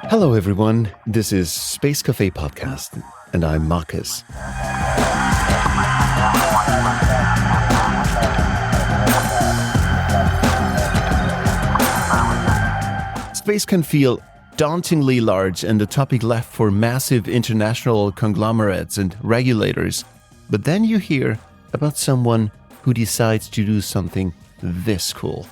Hello everyone, this is Space Café Podcast, and I'm Markus. Space can feel dauntingly large and the topic left for massive international conglomerates and regulators. But then you hear about someone who decides to do something this cool.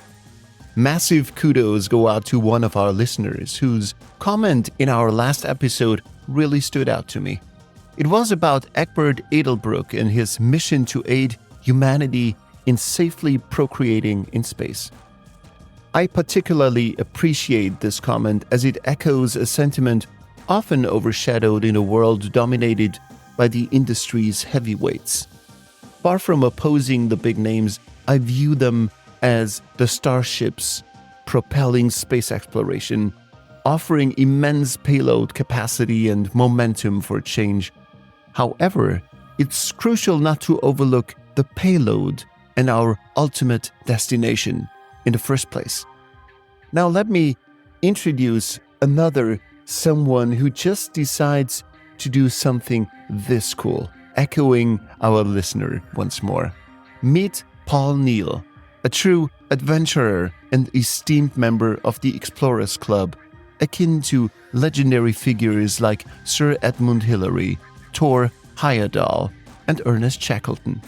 Massive kudos go out to one of our listeners whose comment in our last episode really stood out to me. It was about Egbert Edelbrock and his mission to aid humanity in safely procreating in space. I particularly appreciate this comment as it echoes a sentiment often overshadowed in a world dominated by the industry's heavyweights. Far from opposing the big names, I view them as the starships propelling space exploration, offering immense payload capacity and momentum for change. However, it's crucial not to overlook the payload and our ultimate destination in the first place. Now let me introduce another someone who just decides to do something this cool, echoing our listener once more. Meet Paul Niel, a true adventurer and esteemed member of the Explorers Club, akin to legendary figures like Sir Edmund Hillary, Thor Heyerdahl, and Ernest Shackleton.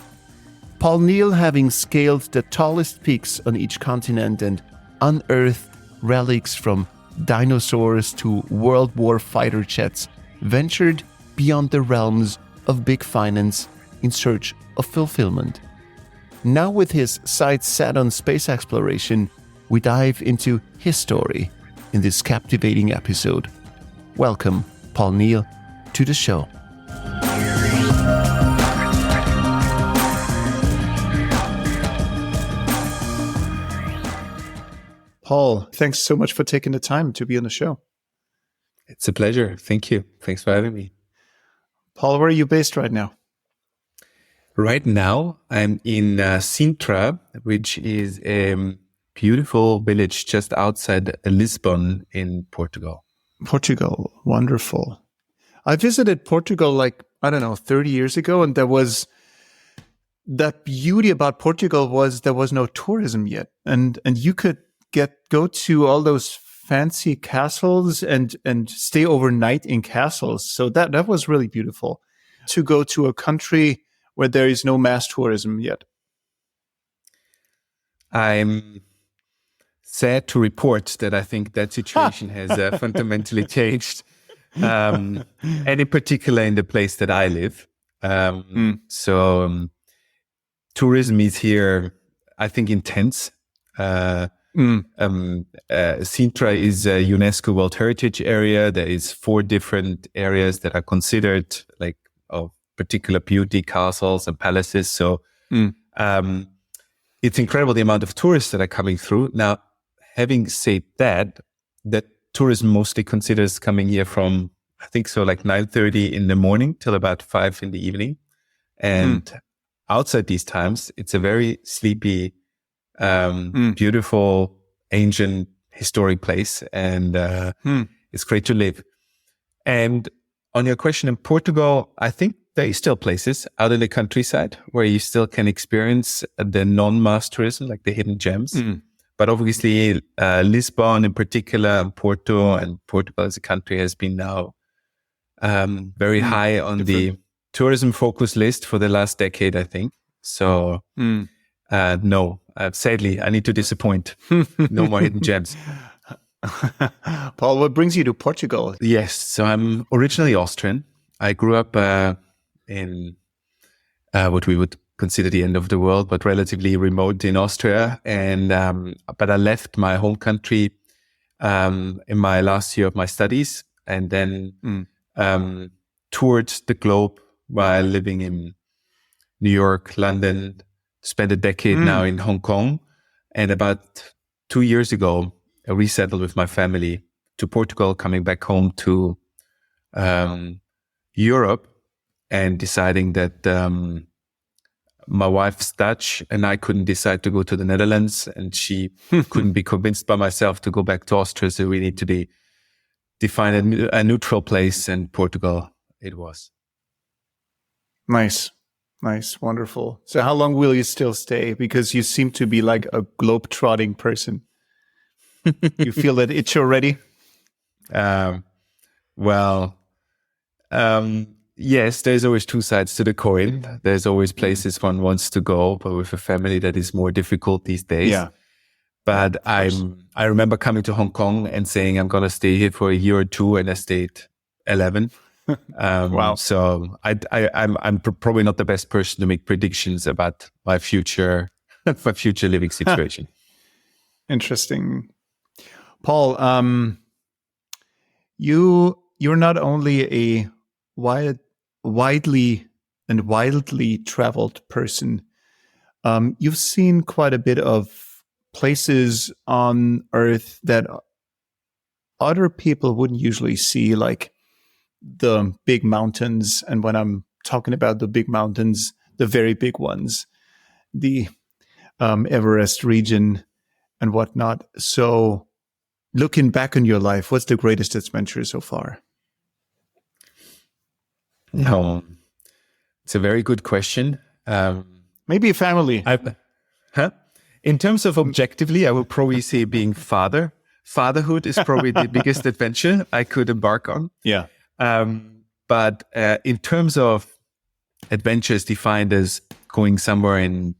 Paul Niel, having scaled the tallest peaks on each continent and unearthed relics from dinosaurs to World War fighter jets, ventured beyond the realms of big finance in search of fulfillment. Now with his sights set on space exploration, we dive into his story in this captivating episode. Welcome, Paul Niel, to the show. Paul, thanks so much for taking the time to be on the show. It's a pleasure. Thank you. Thanks for having me. Paul, where are you based right now? Right now, I'm in Sintra, which is a beautiful village just outside Lisbon in Portugal. Portugal, wonderful. I visited Portugal 30 years ago, and the beauty about Portugal was there was no tourism yet. And you could go to all those fancy castles and stay overnight in castles. So that was really beautiful to go to a country where there is no mass tourism yet. I'm sad to report that I think that situation has fundamentally changed. And in particular in the place that I live. So tourism is here, I think, intense. Sintra is a UNESCO World Heritage Area. There is 4 different areas that are considered like of particular beauty, castles and palaces. So it's incredible the amount of tourists that are coming through. Now, having said that tourism mostly considers coming here from, I think so, like 9:30 in the morning till about 5 in the evening. And outside these times, it's a very sleepy, beautiful, ancient, historic place, and it's great to live. And on your question, in Portugal, I think there is still places out in the countryside where you still can experience the non-mass tourism, like the hidden gems. But obviously, Lisbon in particular, and Porto, and Portugal as a country has been now very high on the tourism focus list for the last decade, I think. So no. Sadly, I need to disappoint. No more hidden gems. Paul, what brings you to Portugal? Yes, so I'm originally Austrian. I grew up in what we would consider the end of the world, but relatively remote in Austria. And but I left my home country in my last year of my studies, and then toured the globe while living in New York, London. Spent a decade now in Hong Kong, and about 2 years ago, I resettled with my family to Portugal, coming back home to Europe, and deciding that my wife's Dutch and I couldn't decide to go to the Netherlands, and she couldn't be convinced by myself to go back to Austria. So we need to define a neutral place, and Portugal it was. Nice. Wonderful. So how long will you still stay? Because you seem to be like a globe-trotting person. You feel that itch already? Yes, there's always two sides to the coin. There's always places one wants to go, but with a family that is more difficult these days. Yeah. But I remember coming to Hong Kong and saying I'm going to stay here for a year or two, and I stayed 11. Wow. So I'm probably not the best person to make predictions about my future living situation. Interesting. Paul, you're not only a widely traveled person. You've seen quite a bit of places on Earth that other people wouldn't usually see, like the big mountains. And when I'm talking about the big mountains, the very big ones, the Everest region and whatnot. So looking back on your life, what's the greatest adventure so far? It's a very good question. Maybe a family. In terms of objectively, I would probably say being father. Fatherhood is probably the biggest adventure I could embark on. Yeah. But in terms of adventures defined as going somewhere in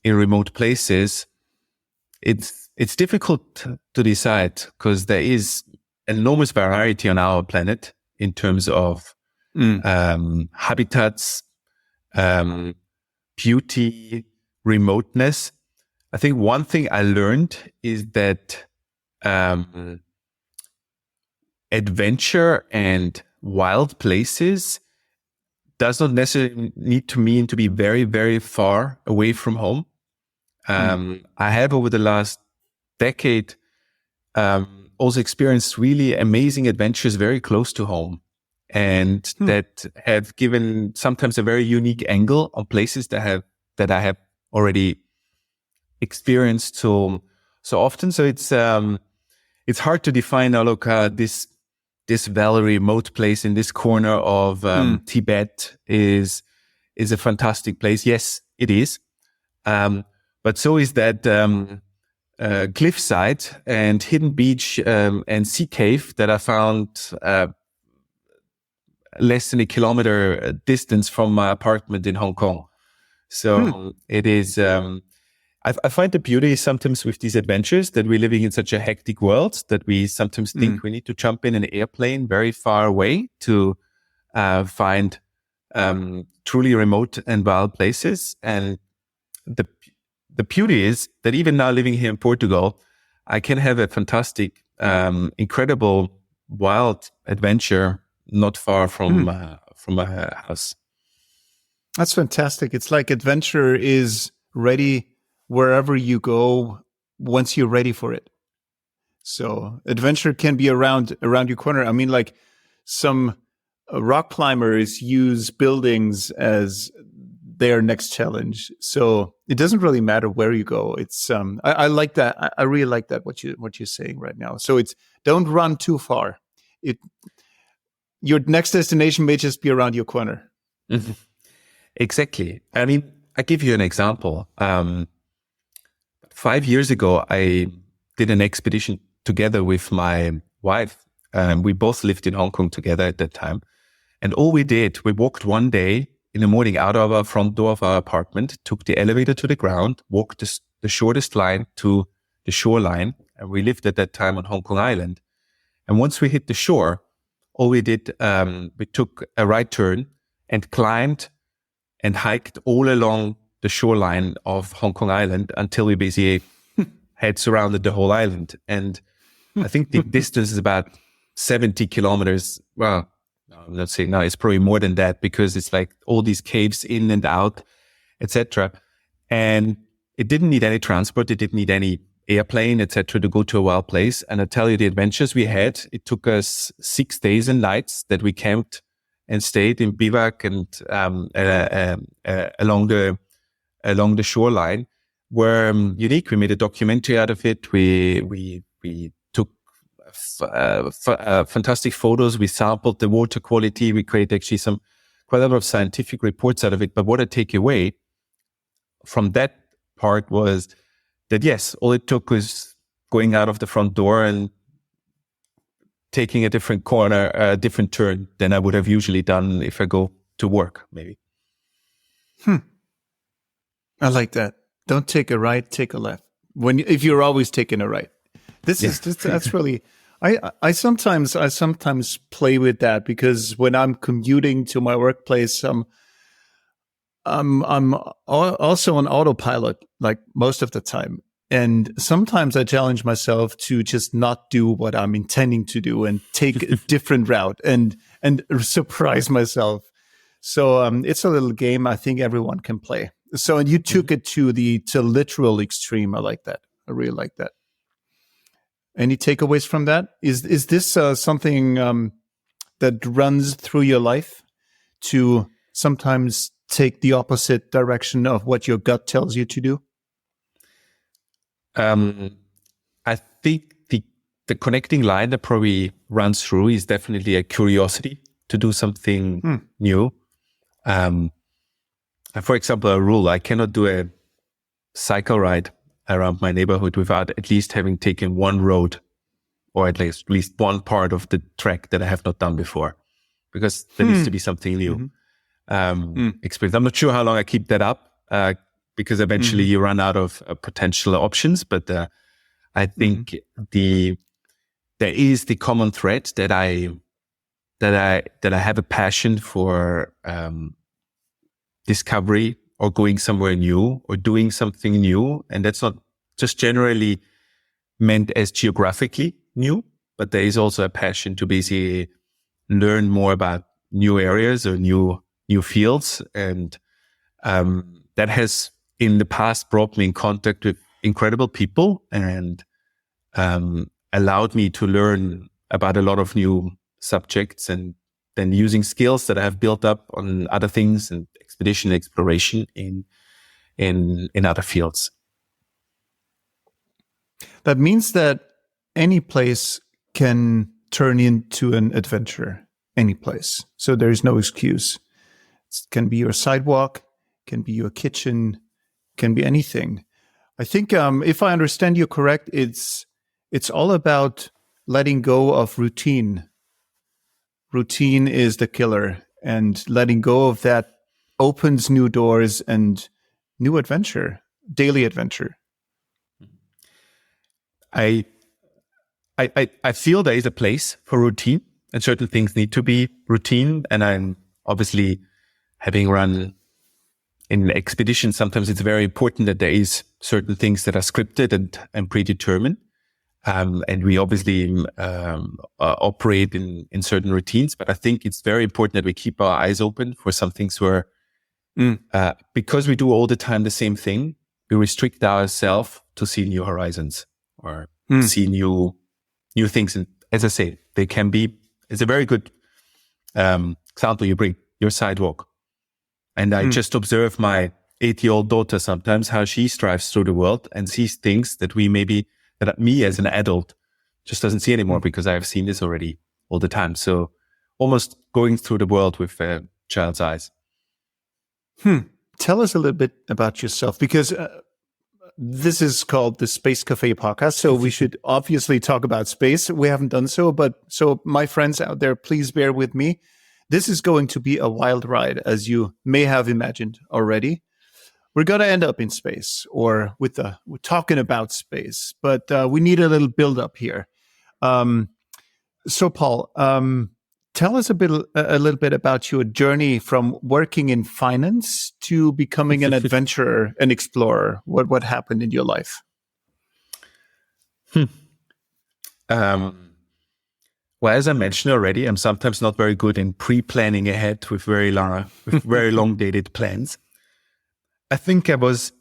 remote places, it's difficult to decide because there is enormous variety on our planet in terms of habitats, beauty, remoteness. I think one thing I learned is that adventure and wild places does not necessarily need to mean to be very, very far away from home. I have over the last decade also experienced really amazing adventures very close to home, and that have given sometimes a very unique angle on places that I have already experienced so often. So it's hard to define. This very remote place in this corner of Tibet is a fantastic place. Yes, it is. But so is that cliffside and hidden beach and sea cave that I found less than a kilometer distance from my apartment in Hong Kong. So it is. I find the beauty sometimes with these adventures that we're living in such a hectic world that we sometimes think we need to jump in an airplane very far away to find truly remote and wild places. And the beauty is that even now living here in Portugal, I can have a fantastic, incredible, wild adventure not far from my house. That's fantastic. It's like adventure is ready wherever you go once you're ready for it. So adventure can be around your corner. I mean, like some rock climbers use buildings as their next challenge. So it doesn't really matter where you go. It's I like that. I really like that what you're saying right now. So it's don't run too far. Your next destination may just be around your corner. Mm-hmm. Exactly. I mean, I give you an example. 5 years ago, I did an expedition together with my wife. We both lived in Hong Kong together at that time. And all we did, we walked one day in the morning out of our front door of our apartment, took the elevator to the ground, walked the shortest line to the shoreline. And we lived at that time on Hong Kong Island. And once we hit the shore, all we did, we took a right turn and climbed and hiked all along the shoreline of Hong Kong Island until we basically had surrounded the whole island. And I think the distance is about 70 kilometers. Well, let's say now it's probably more than that because it's like all these caves in and out, etc. And it didn't need any transport. It didn't need any airplane, etc. to go to a wild place. And I tell you, the adventures we had, it took us 6 days and nights that we camped and stayed in bivouac and along the shoreline were unique. We made a documentary out of it. We took fantastic photos. We sampled the water quality. We created actually quite a lot of scientific reports out of it. But what I take away from that part was that, yes, all it took was going out of the front door and taking a different corner, a different turn than I would have usually done if I go to work, maybe. I like that. Don't take a right, take a left. If you're always taking a right. That's really, I sometimes play with that, because when I'm commuting to my workplace, I'm also on autopilot, like most of the time. And sometimes I challenge myself to just not do what I'm intending to do and take a different route and surprise myself. So it's a little game I think everyone can play. So, and you took it to literal extreme. I like that. I really like that. Any takeaways from that? Is this something that runs through your life, to sometimes take the opposite direction of what your gut tells you to do? I think the connecting line that probably runs through is definitely a curiosity to do something new. For example, a rule: I cannot do a cycle ride around my neighborhood without at least having taken one road, or at least one part of the track that I have not done before, because there needs to be something new. Experience. I'm not sure how long I keep that up, because eventually you run out of potential options. But I think there is the common thread that I have a passion for discovery, or going somewhere new, or doing something new. And that's not just generally meant as geographically new, but there is also a passion to basically learn more about new areas or new fields. And that has in the past brought me in contact with incredible people, and allowed me to learn about a lot of new subjects, and then using skills that I have built up on other things and expedition exploration in other fields. That means that any place can turn into an adventure, any place. So there is no excuse. It can be your sidewalk, can be your kitchen, can be anything. I think if I understand you correct, it's all about letting go of routine. Routine is the killer, and letting go of that opens new doors and new adventure, daily adventure. I feel there is a place for routine, and certain things need to be routine. And I'm obviously, having run in expedition, sometimes it's very important that there is certain things that are scripted and predetermined. And we obviously operate in certain routines, but I think it's very important that we keep our eyes open for some things where, because we do all the time the same thing, we restrict ourselves to see new horizons, or see new things. And as I say, they can be, it's a very good example you bring, your sidewalk. And I just observe my 8-year-old daughter sometimes, how she strives through the world and sees things that that me as an adult just doesn't see anymore, because I have seen this already all the time. So almost going through the world with a child's eyes. Tell us a little bit about yourself, because this is called the Space Café Podcast. So we should obviously talk about space. We haven't done so, but so my friends out there, please bear with me. This is going to be a wild ride, as you may have imagined already. We're going to end up in space, or we're talking about space, but we need a little build up here. So Paul, tell us a little bit about your journey from working in finance to becoming an adventurer and explorer. What happened in your life? Well, as I mentioned already, I'm sometimes not very good in pre-planning ahead with very long dated plans. I think I was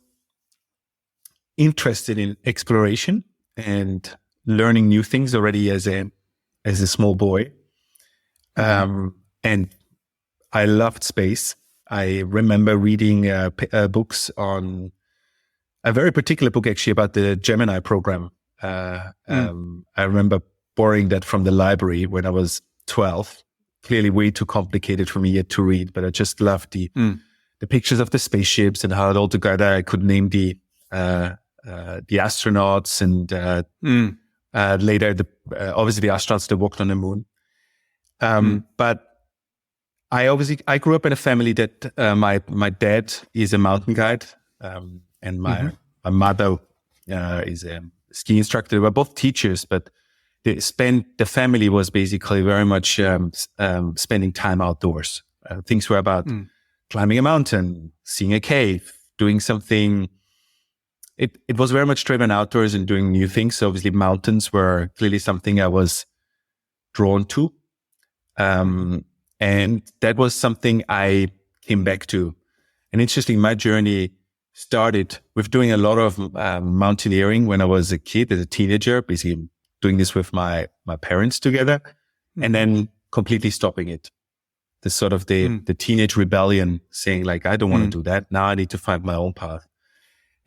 interested in exploration and learning new things already as a small boy. And I loved space. I remember reading books on a very particular book, actually, about the Gemini program. I remember borrowing that from the library when I was 12. Clearly way too complicated for me yet to read, but I just loved the pictures of the spaceships and how it all together. I could name the astronauts and later obviously the astronauts that walked on the moon. But I grew up in a family that my dad is a mountain guide, and my mother is a ski instructor. They were both teachers, but the family was basically very much spending time outdoors. Things were about climbing a mountain, seeing a cave, doing something. It was very much driven outdoors and doing new things. So obviously mountains were clearly something I was drawn to. And that was something I came back to. And interesting, my journey started with doing a lot of mountaineering when I was a kid, as a teenager, basically doing this with my parents together, and then completely stopping it. The sort of the teenage rebellion, saying like, I don't want to do that. Now I need to find my own path.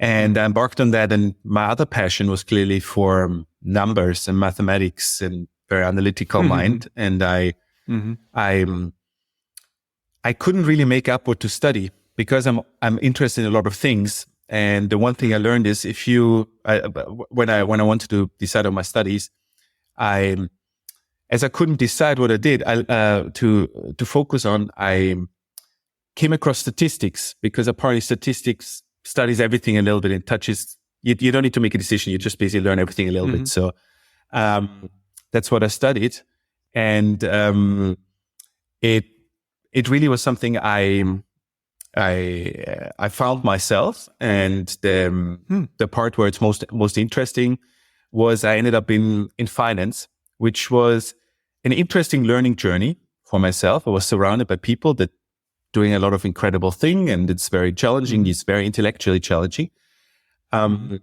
And I embarked on that. And my other passion was clearly for numbers and mathematics and very analytical mind. And I couldn't really make up what to study because I'm interested in a lot of things. And the one thing I learned is when I wanted to decide on my studies, as I couldn't decide what I did to focus on, I came across statistics, because apparently statistics studies everything a little bit and touches. You don't need to make a decision. You just basically learn everything a little bit. So that's what I studied, and it really was something I found myself. And the part where it's most interesting was I ended up in finance, which was an interesting learning journey for myself. I was surrounded by people that doing a lot of incredible thing, and it's very challenging. It's very intellectually challenging. But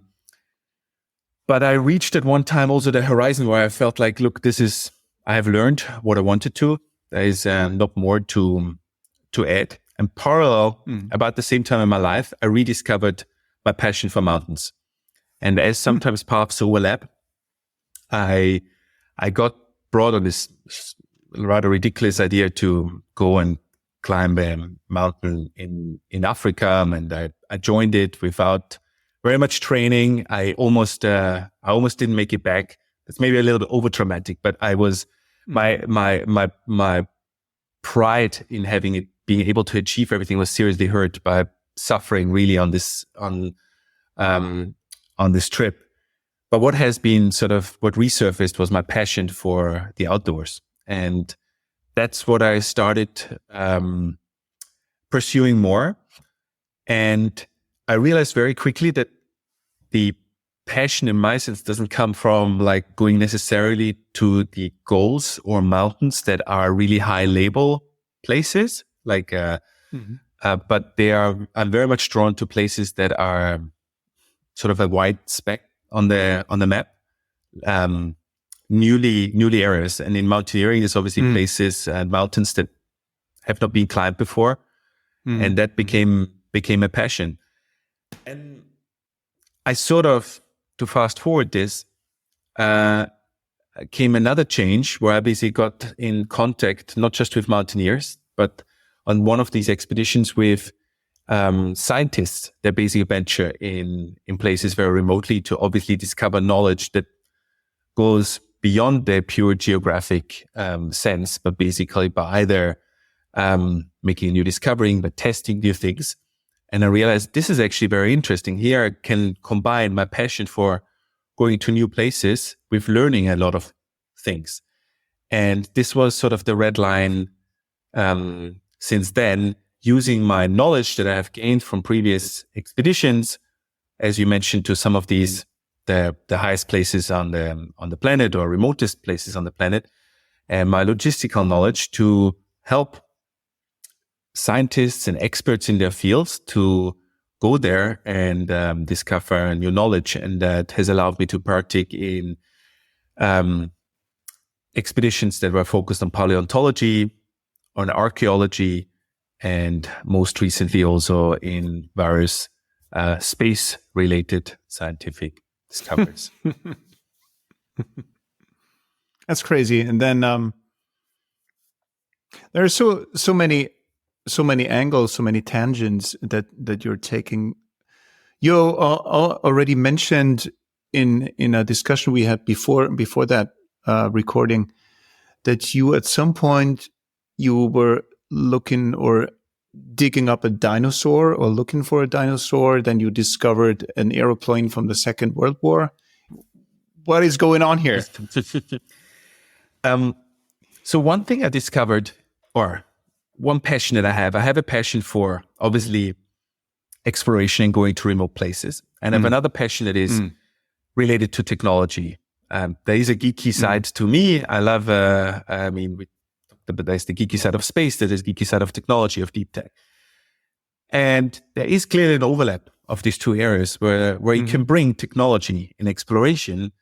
I reached at one time also the horizon where I felt like, look, I have learned what I wanted to. There is not more to add. And parallel, about the same time in my life, I rediscovered my passion for mountains. And as sometimes paths overlap, I got brought on this rather ridiculous idea to go and climb a mountain in Africa, and I joined it without very much training. I almost didn't make it back. It's maybe a little bit over traumatic, but I was my pride in being able to achieve everything was seriously hurt by suffering really on this trip. But what resurfaced was my passion for the outdoors, and that's what I started pursuing more. And I realized very quickly that the passion in my sense doesn't come from like going necessarily to the goals or mountains that are really high label places, like, but I'm very much drawn to places that are sort of a white speck on the map. Newly areas. And in mountaineering, there's obviously places and mountains that have not been climbed before. And that became a passion. And I to fast forward this, came another change where I basically got in contact, not just with mountaineers, but on one of these expeditions with scientists that basically venture in places very remotely to obviously discover knowledge that goes beyond their pure geographic sense, but basically by either making a new discovery, but testing new things. And I realized this is actually very interesting. Here I can combine my passion for going to new places with learning a lot of things. And this was sort of the red line since then, using my knowledge that I have gained from previous expeditions, as you mentioned, to some of these the highest places on the planet or remotest places on the planet, and my logistical knowledge to help scientists and experts in their fields to go there and discover new knowledge. And that has allowed me to partake in expeditions that were focused on paleontology, on archaeology, and most recently also in various space-related scientific discoveries. That's crazy. And then there are so many angles, so many tangents that you're taking. You already mentioned in a discussion we had before that recording that you at some point you were looking or digging up a dinosaur or looking for a dinosaur. Then you discovered an airplane from the Second World War. What is going on here? So one thing I discovered, or one passion that I have a passion for, obviously, exploration and going to remote places. And I have another passion that is related to technology. There is a geeky side to me. I love, there's the geeky side of space, there's the geeky side of technology, of deep tech. And there is clearly an overlap of these two areas where you can bring technology in exploration.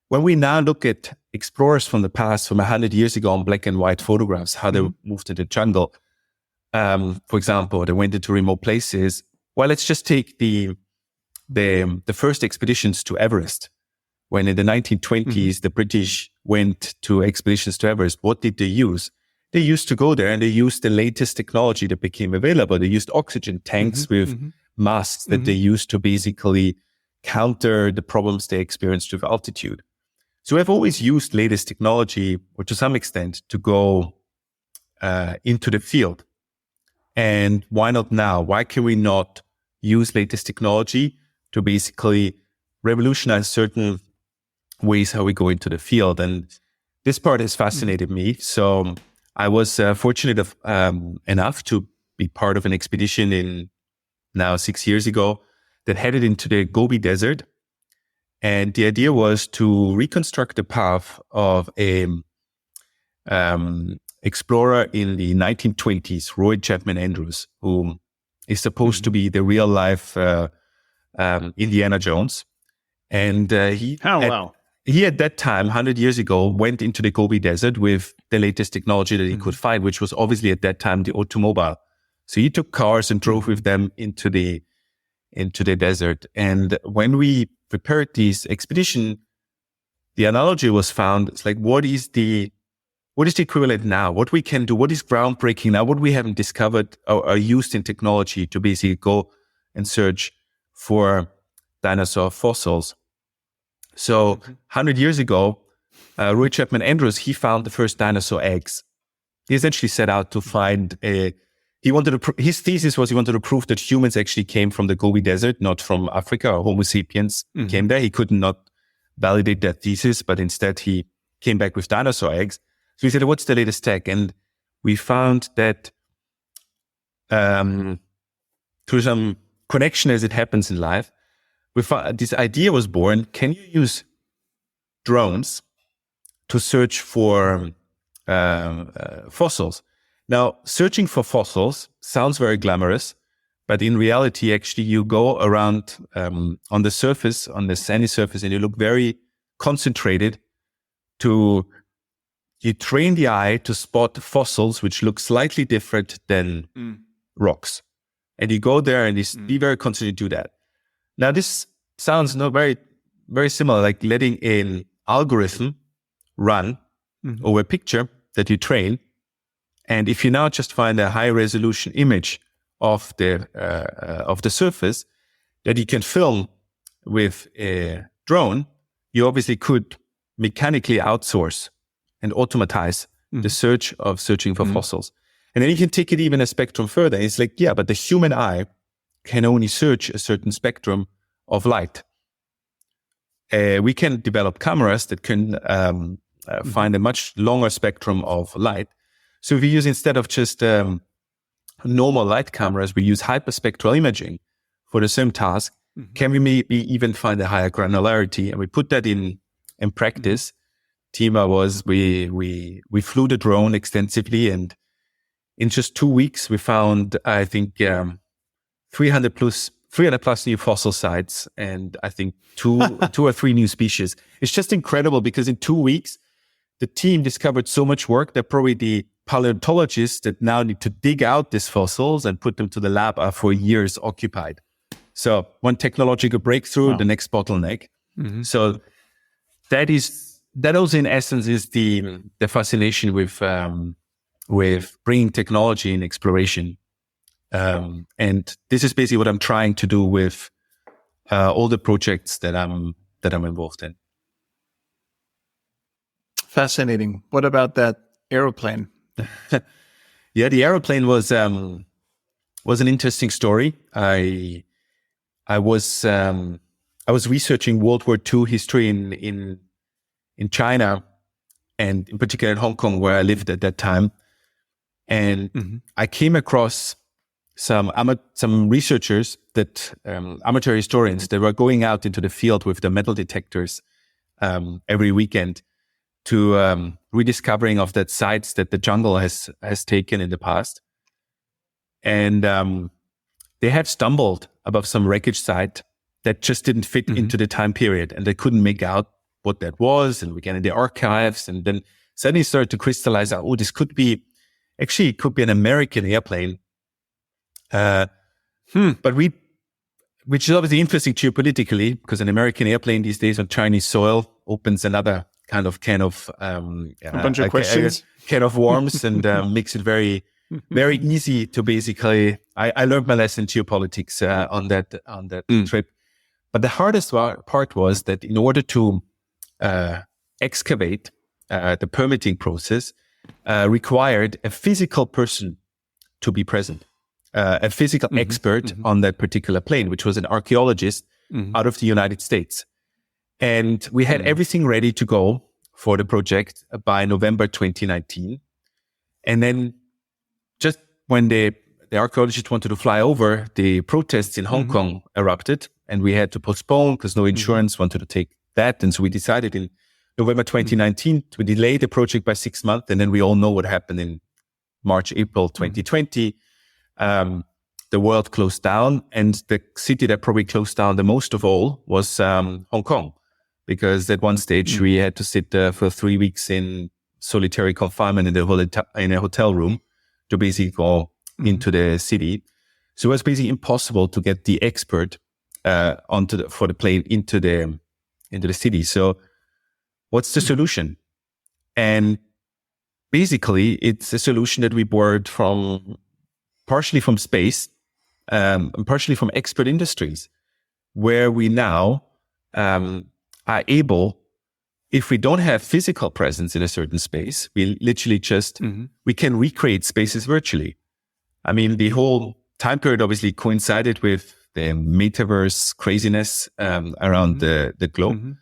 When we now look at explorers from the past, from 100 years ago on black and white photographs, how they moved to the jungle, for example, they went into remote places. Well, let's just take the first expeditions to Everest. When in the 1920s, the British went to expeditions to Everest, what did they use? They used to go there and they used the latest technology that became available. They used oxygen tanks with masks that they used to basically counter the problems they experienced with altitude. So I've always used latest technology, or to some extent, to go into the field. And why not now? Why can we not use latest technology to basically revolutionize certain ways how we go into the field? And this part has fascinated me. So I was fortunate enough to be part of an expedition in now 6 years ago that headed into the Gobi Desert. And the idea was to reconstruct the path of a explorer in the 1920s, Roy Chapman Andrews, who is supposed to be the real life Indiana Jones. And he at that time, 100 years ago, went into the Gobi Desert with the latest technology that he could find, which was obviously at that time the automobile. So he took cars and drove with them into the desert. And when we prepared this expedition, the analogy was found. It's like, what is the equivalent now? What we can do? What is groundbreaking now? What we haven't discovered or used in technology to basically go and search for dinosaur fossils. So 100 years ago, Roy Chapman Andrews, he found the first dinosaur eggs. He essentially set out to find his thesis was he wanted to prove that humans actually came from the Gobi Desert, not from Africa, or Homo sapiens came there. He could not validate that thesis, but instead he came back with dinosaur eggs. So we said, what's the latest tech? And we found that through some connection as it happens in life, this idea was born. Can you use drones to search for fossils? Now, searching for fossils sounds very glamorous, but in reality, actually, you go around on the surface, on the sandy surface, and you look very concentrated. You train the eye to spot fossils which look slightly different than rocks, and you go there and you be very concentrated to do that. Now, this sounds very, very similar, like letting an algorithm run over a picture that you train. And if you now just find a high resolution image of the surface that you can film with a drone, you obviously could mechanically outsource and automatize the searching for fossils. And then you can take it even a spectrum further. It's like, yeah, but the human eye can only search a certain spectrum of light. We can develop cameras that can find a much longer spectrum of light. So if we use, instead of just normal light cameras, we use hyperspectral imaging for the same task. Can we maybe even find a higher granularity? And we put that in practice. Tima was, we flew the drone extensively, and in just 2 weeks, we found, I think, 300 plus new fossil sites, and I think two or three new species. It's just incredible because in 2 weeks, the team discovered so much work that probably the paleontologists that now need to dig out these fossils and put them to the lab are for years occupied. So one technological breakthrough, the next bottleneck. So that also in essence is the fascination with bringing technology in exploration. And this is basically what I'm trying to do with all the projects that I'm involved in. Fascinating. What about that aeroplane? Yeah, the aeroplane was an interesting story. I was researching World War II history in China, and in particular in Hong Kong, where I lived at that time. And I came across some researchers amateur historians that were going out into the field with the metal detectors every weekend to rediscovering of that sites that the jungle has taken in the past. And they had stumbled above some wreckage site that just didn't fit into the time period, and they couldn't make out what that was. And we get in the archives, and then suddenly started to crystallize out, this could be an American airplane. But which is obviously interesting geopolitically, because an American airplane these days on Chinese soil opens another kind of can of a bunch of questions, can of worms, and makes it very, very easy to basically. I learned my lesson in geopolitics on that trip. But the hardest part was that in order to excavate, the permitting process required a physical person to be present. A physical expert on that particular plane, which was an archaeologist out of the United States. And we had everything ready to go for the project by November 2019. And then just when the archaeologist wanted to fly over, the protests in Hong Kong erupted, and we had to postpone because no insurance wanted to take that. And so we decided in November 2019 to delay the project by 6 months. And then we all know what happened in March, April 2020. The world closed down, and the city that probably closed down the most of all was Hong Kong, because at one stage we had to sit for 3 weeks in solitary confinement in a hotel room to basically go into the city. So it was basically impossible to get the expert for the plane into the city. So what's the solution? And basically it's a solution that we borrowed partially from space, and partially from expert industries, where we now are able, if we don't have physical presence in a certain space, we literally just, we can recreate spaces virtually. I mean, the whole time period obviously coincided with the metaverse craziness around the globe.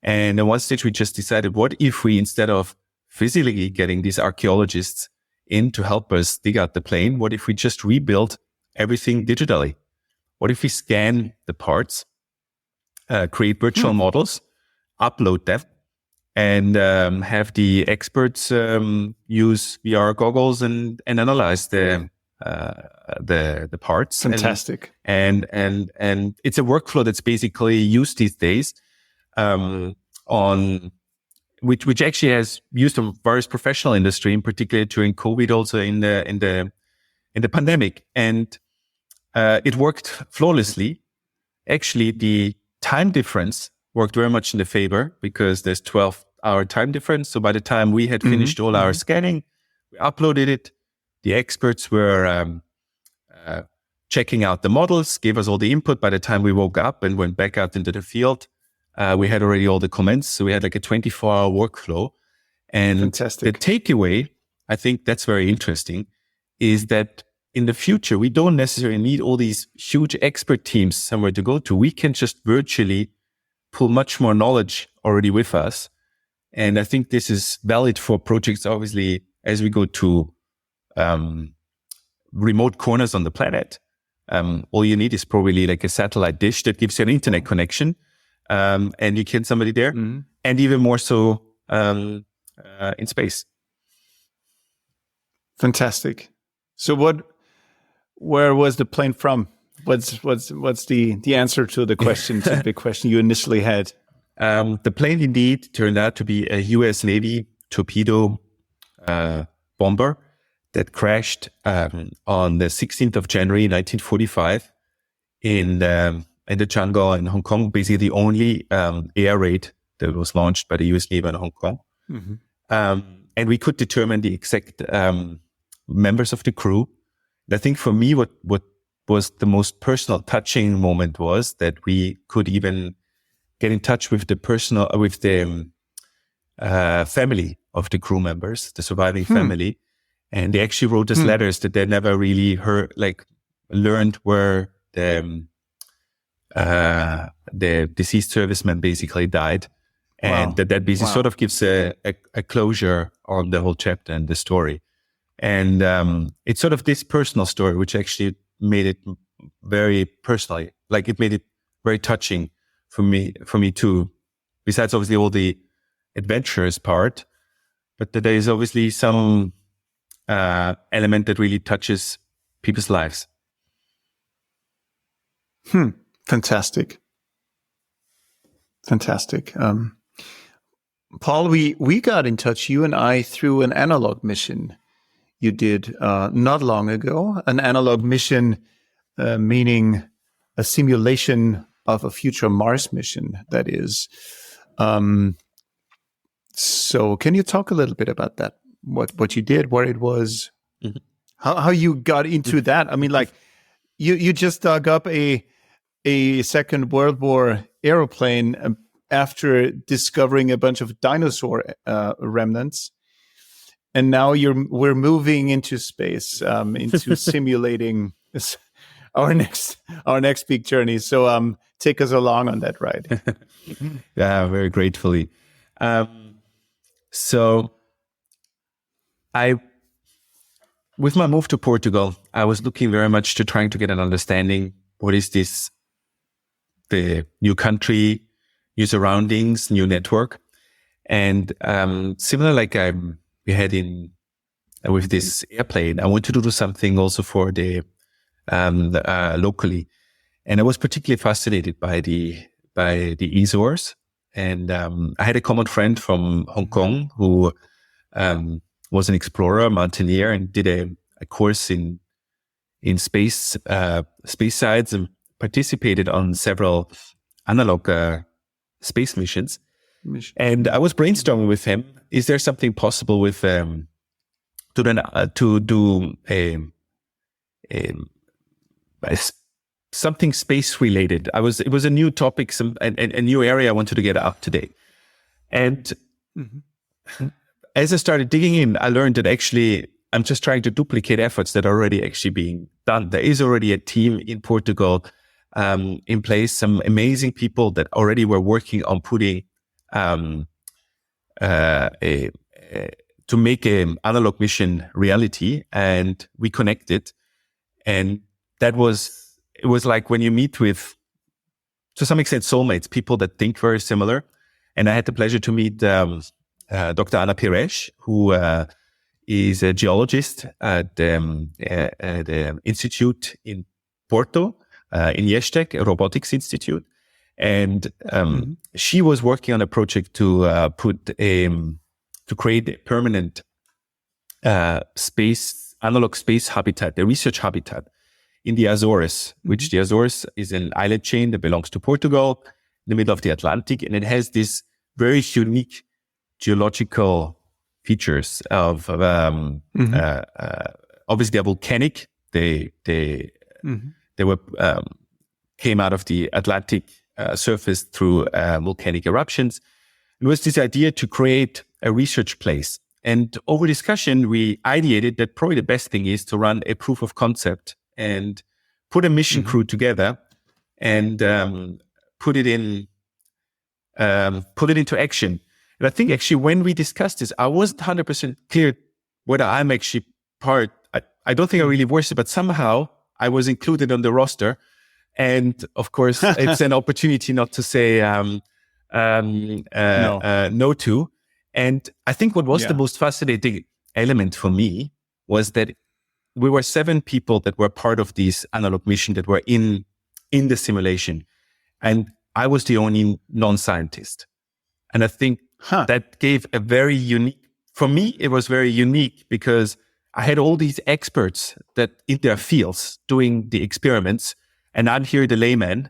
And at one stage we just decided, what if we, instead of physically getting these archaeologists in to help us dig out the plane, what if we just rebuild everything digitally? What if we scan the parts, create virtual models, upload them, and have the experts use VR goggles and analyze the parts? Fantastic. And it's a workflow that's basically used these days on which actually has used in various professional industry, in particular during COVID, also in the pandemic, and it worked flawlessly. Actually, the time difference worked very much in the favor, because there's 12-hour time difference. So by the time we had finished all our scanning, we uploaded it. The experts were checking out the models, gave us all the input. By the time we woke up and went back out into the field, we had already all the comments. So we had like a 24-hour workflow. And fantastic. The takeaway, I think that's very interesting, is that in the future, we don't necessarily need all these huge expert teams somewhere to go to. We can just virtually pull much more knowledge already with us. And I think this is valid for projects, obviously, as we go to remote corners on the planet. All you need is probably like a satellite dish that gives you an internet connection. And you can somebody there, and even more so in space. Fantastic. So where was the plane from? What's the answer to the question, to the question you initially had? The plane indeed turned out to be a US Navy torpedo bomber that crashed on the 16th of January 1945 in the jungle in Hong Kong, basically the only air raid that was launched by the US Navy in Hong Kong. Mm-hmm. And we could determine the exact members of the crew. And I think for me, what was the most personal, touching moment was that we could even get in touch with the family of the crew members, the surviving family. And they actually wrote us letters that they never really learned where the deceased serviceman basically died. And that basically sort of gives a closure on the whole chapter and the story. And it's sort of this personal story, which actually made it very personally, like it made it very touching for me too. Besides obviously all the adventurous part, but there is obviously some element that really touches people's lives. Fantastic. Paul, we got in touch, you and I, through an analog mission you did not long ago. An analog mission meaning a simulation of a future Mars mission, that is. So can you talk a little bit about that? What you did, where it was, how you got into that? I mean, like you just dug up a Second World War airplane after discovering a bunch of dinosaur remnants, and now we're moving into space, into simulating our next big journey. So take us along on that ride. Yeah, very gratefully. So with my move to Portugal, I was looking very much to trying to get an understanding. What is this? The new country, new surroundings, new network. And similar like we had with this airplane, I wanted to do something also for the locally. And I was particularly fascinated by the Azores. And I had a common friend from Hong Kong who was an explorer, mountaineer, and did a course in space sides and participated on several analog space missions. And I was brainstorming with him: is there something possible with to do something space related? It was a new topic, a new area I wanted to get up to date. And as I started digging in, I learned that actually I'm just trying to duplicate efforts that are already actually being done. There is already a team in Portugal in place, some amazing people that already were working on putting to make an analog mission reality, and we connected. And it was like when you meet with, to some extent, soulmates, people that think very similar. And I had the pleasure to meet Dr. Ana Pires, who is a geologist at the institute in Porto, in Yestek, a robotics institute. And she was working on a project to create a permanent analog space habitat, a research habitat in the Azores, which the Azores is an island chain that belongs to Portugal in the middle of the Atlantic. And it has this very unique geological features of, obviously they're volcanic. They were, came out of the Atlantic surface through volcanic eruptions. It was this idea to create a research place. And over discussion, we ideated that probably the best thing is to run a proof of concept and put a mission crew together and put it into action. And I think actually when we discussed this, I wasn't 100% clear whether I'm actually part. I don't think I really was, but somehow I was included on the roster. And of course, it's an opportunity not to say no to. And I think what was the most fascinating element for me was that we were 7 people that were part of this analog mission that were in the simulation. And I was the only non-scientist. And I think that gave a very unique for me, it was very unique because I had all these experts that in their fields doing the experiments, and I'm here, the layman.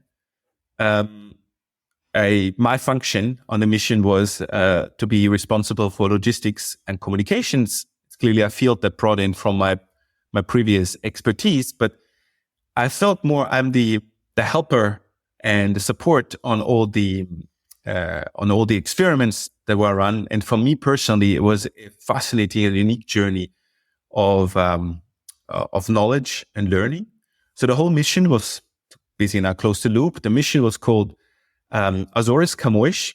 My function on the mission was to be responsible for logistics and communications. It's clearly a field that brought in from my previous expertise, but I felt more I'm the helper and the support on all the experiments that were run. And for me personally, it was a fascinating and unique journey of knowledge and learning. So the whole mission was basically now close the loop. The mission was called Azores Camões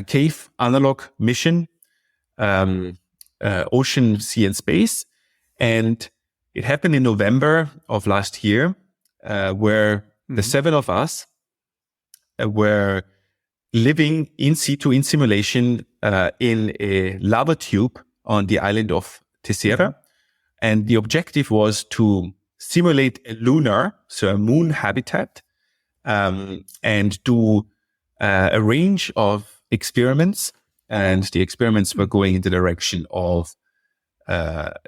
Cave Analog Mission, Ocean, Sea and Space. And it happened in November of last year, where the 7 of us were living in situ in simulation in a lava tube on the island of Terceira. And the objective was to simulate a lunar, so a moon habitat, and do a range of experiments. And the experiments were going in the direction of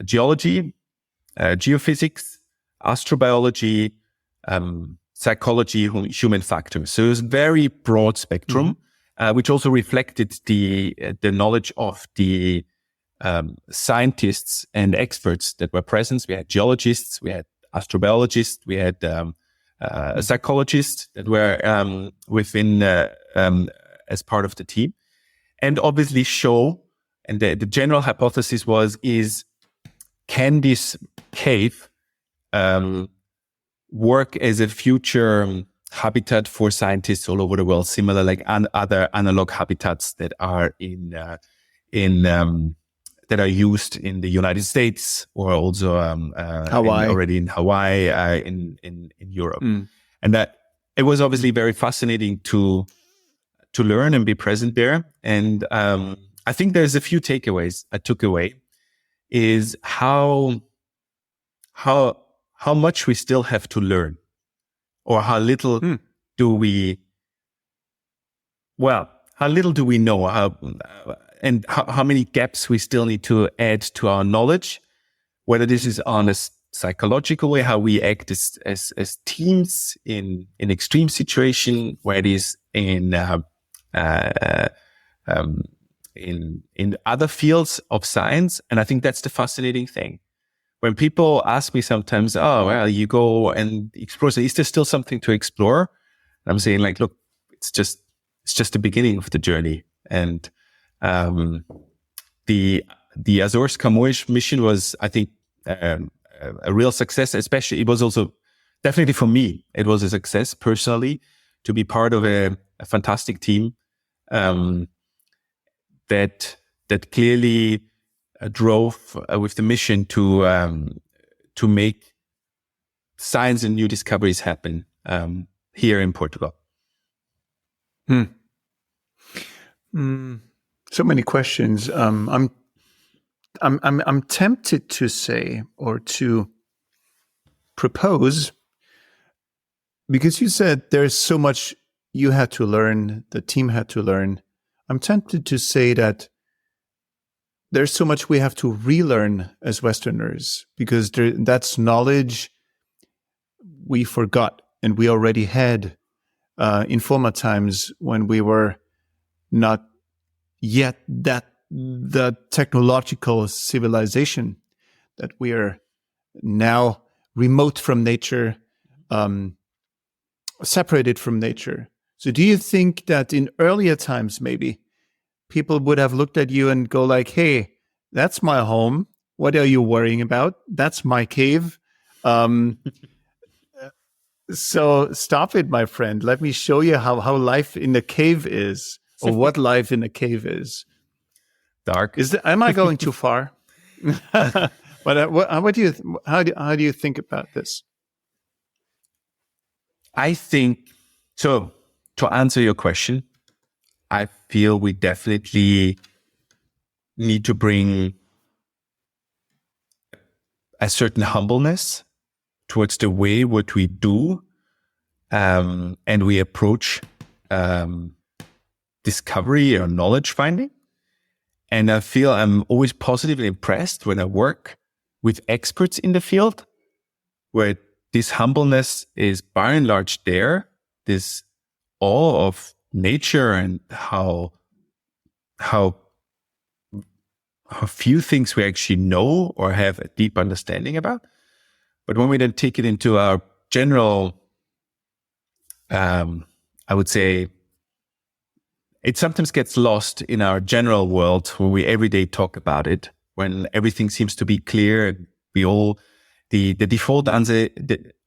geology, geophysics, astrobiology, psychology, human factors. So it was a very broad spectrum, which also reflected the knowledge of the scientists and experts that were present. We had geologists, we had astrobiologists, we had psychologists that were within as part of the team, and obviously and the general hypothesis is can this cave work as a future habitat for scientists all over the world, similar like other analog habitats that are that are used in the United States or also already in Hawaii, in Europe. And that it was obviously very fascinating to learn and be present there. And I think there's a few takeaways I took away is how much we still have to learn, or how little do we know, and how many gaps we still need to add to our knowledge, whether this is on a psychological way, how we act as teams in extreme situation, where it is in other fields of science. And I think that's the fascinating thing. When people ask me sometimes, oh, well, you go and explore, so is there still something to explore? And I'm saying, like, look, it's just the beginning of the journey. And the Azores Camões mission was, I think, a real success. Especially, it was also definitely for me, it was a success personally to be part of a fantastic team that clearly drove with the mission to make science and new discoveries happen here in Portugal. So many questions. I'm tempted to say, or to propose, because you said there's so much you had to learn, the team had to learn. I'm tempted to say that there's so much we have to relearn as Westerners, because that's knowledge we forgot and we already had in former times when we were not yet the technological civilization that we are now, remote from nature, separated from nature. So do you think that in earlier times, maybe people would have looked at you and go like, hey, that's my home. What are you worrying about? That's my cave. So stop it, my friend. Let me show you how life in the cave is, or what life in a cave is. Dark. Am I going too far? But how do you think about this? I think so. To answer your question, I feel we definitely need to bring a certain humbleness towards the way what we do, and we approach discovery or knowledge finding. And I feel I'm always positively impressed when I work with experts in the field, where this humbleness is by and large there, this awe of nature and how few things we actually know or have a deep understanding about. But when we then take it into our general, I would say, it sometimes gets lost in our general world when we every day talk about it, when everything seems to be clear. And we all, the default answer,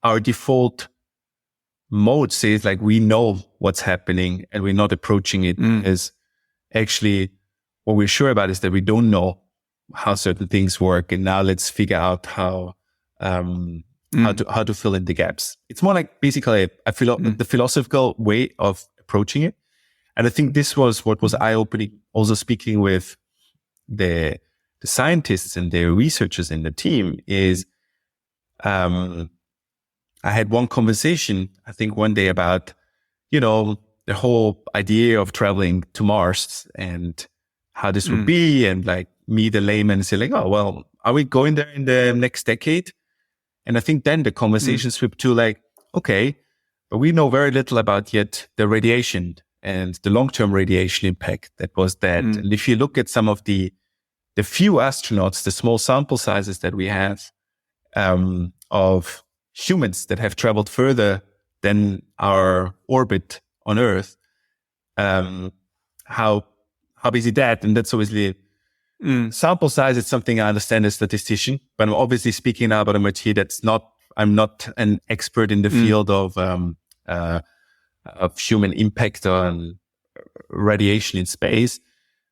our default mode says like we know what's happening and we're not approaching it as actually what we're sure about is that we don't know how certain things work. And now let's figure out how to fill in the gaps. It's more like basically the philosophical way of approaching it. And I think this was what was eye-opening, also speaking with the scientists and the researchers in the team is, I had one conversation, I think one day about, the whole idea of traveling to Mars and how this would be. And like me, the layman, say like, oh, well, are we going there in the next decade? And I think then the conversation slipped to like, okay, but we know very little about yet the radiation and the long-term radiation impact that was that. And if you look at some of the few astronauts, the small sample sizes that we have of humans that have traveled further than our orbit on Earth, how busy that? And that's obviously sample size. It's something I understand as a statistician, but I'm obviously speaking now about a material I'm not an expert in the field of human impact on radiation in space.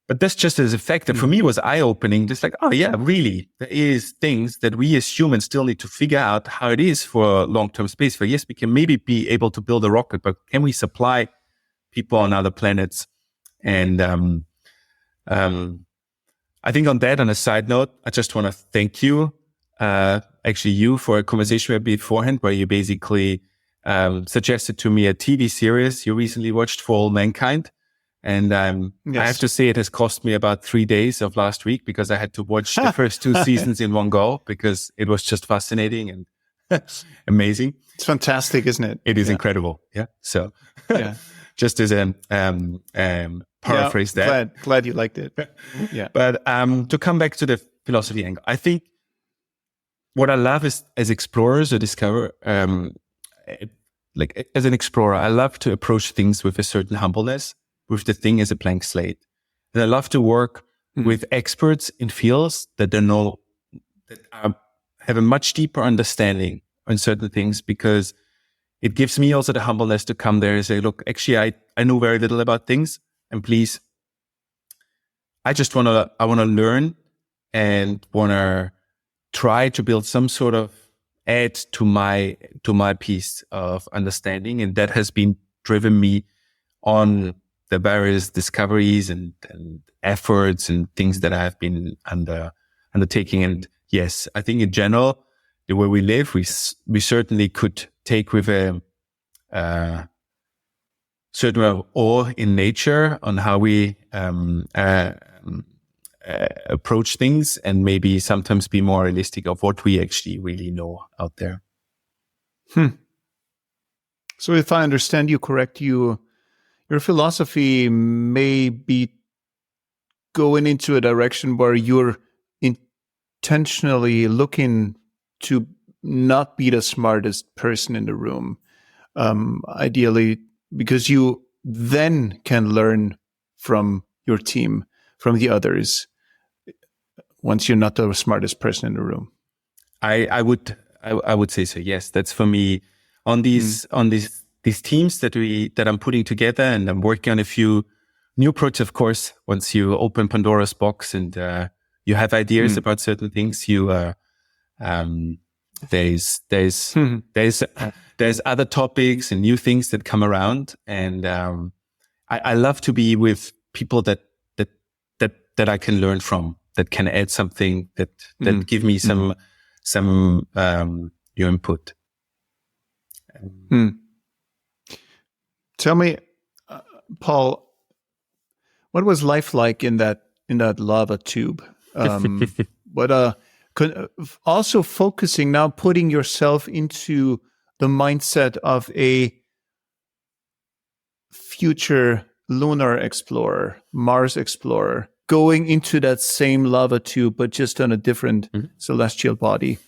But that's just as a fact that for me was eye-opening. Just like, oh yeah, really, there is things that we as humans still need to figure out how it is for long-term space. For yes, we can maybe be able to build a rocket, but can we supply people on other planets? And I think on a side note, I just want to thank you, actually you, for a conversation we had beforehand where you basically suggested to me a TV series you recently watched, For All Mankind. And yes. I have to say it has cost me about 3 days of last week because I had to watch the first 2 seasons in one go because it was just fascinating and amazing. It's fantastic, isn't it? It is incredible. Yeah. So just as a paraphrase that. Glad you liked it. Yeah. But to come back to the philosophy angle, I think what I love is as explorers or discover, like as an explorer, I love to approach things with a certain humbleness, with the thing as a blank slate. And I love to work with experts in fields that have a much deeper understanding on certain things, because it gives me also the humbleness to come there and say, look, actually, I know very little about things, and please, I want to learn and want to try to build some sort of add to my piece of understanding. And that has been driven me on the various discoveries and efforts and things that I have been undertaking. And yes, I think in general, the way we live, we certainly could take with a certain amount of awe in nature on how we approach things, and maybe sometimes be more realistic of what we actually really know out there. So if I understand you correct, your philosophy may be going into a direction where you're intentionally looking to not be the smartest person in the room, ideally, because you then can learn from your team, from the others, once you're not the smartest person in the room. I would say so. Yes, that's for me on these teams that I'm putting together, and I'm working on a few new projects. Of course, once you open Pandora's box and you have ideas about certain things, there's other topics and new things that come around, and I love to be with people that I can learn from, that can add something, that give me some your input. Tell me, Paul, what was life like in that in that lava tube. But also focusing now, putting yourself into the mindset of a future lunar explorer, Mars explorer, going into that same lava tube, but just on a different celestial body.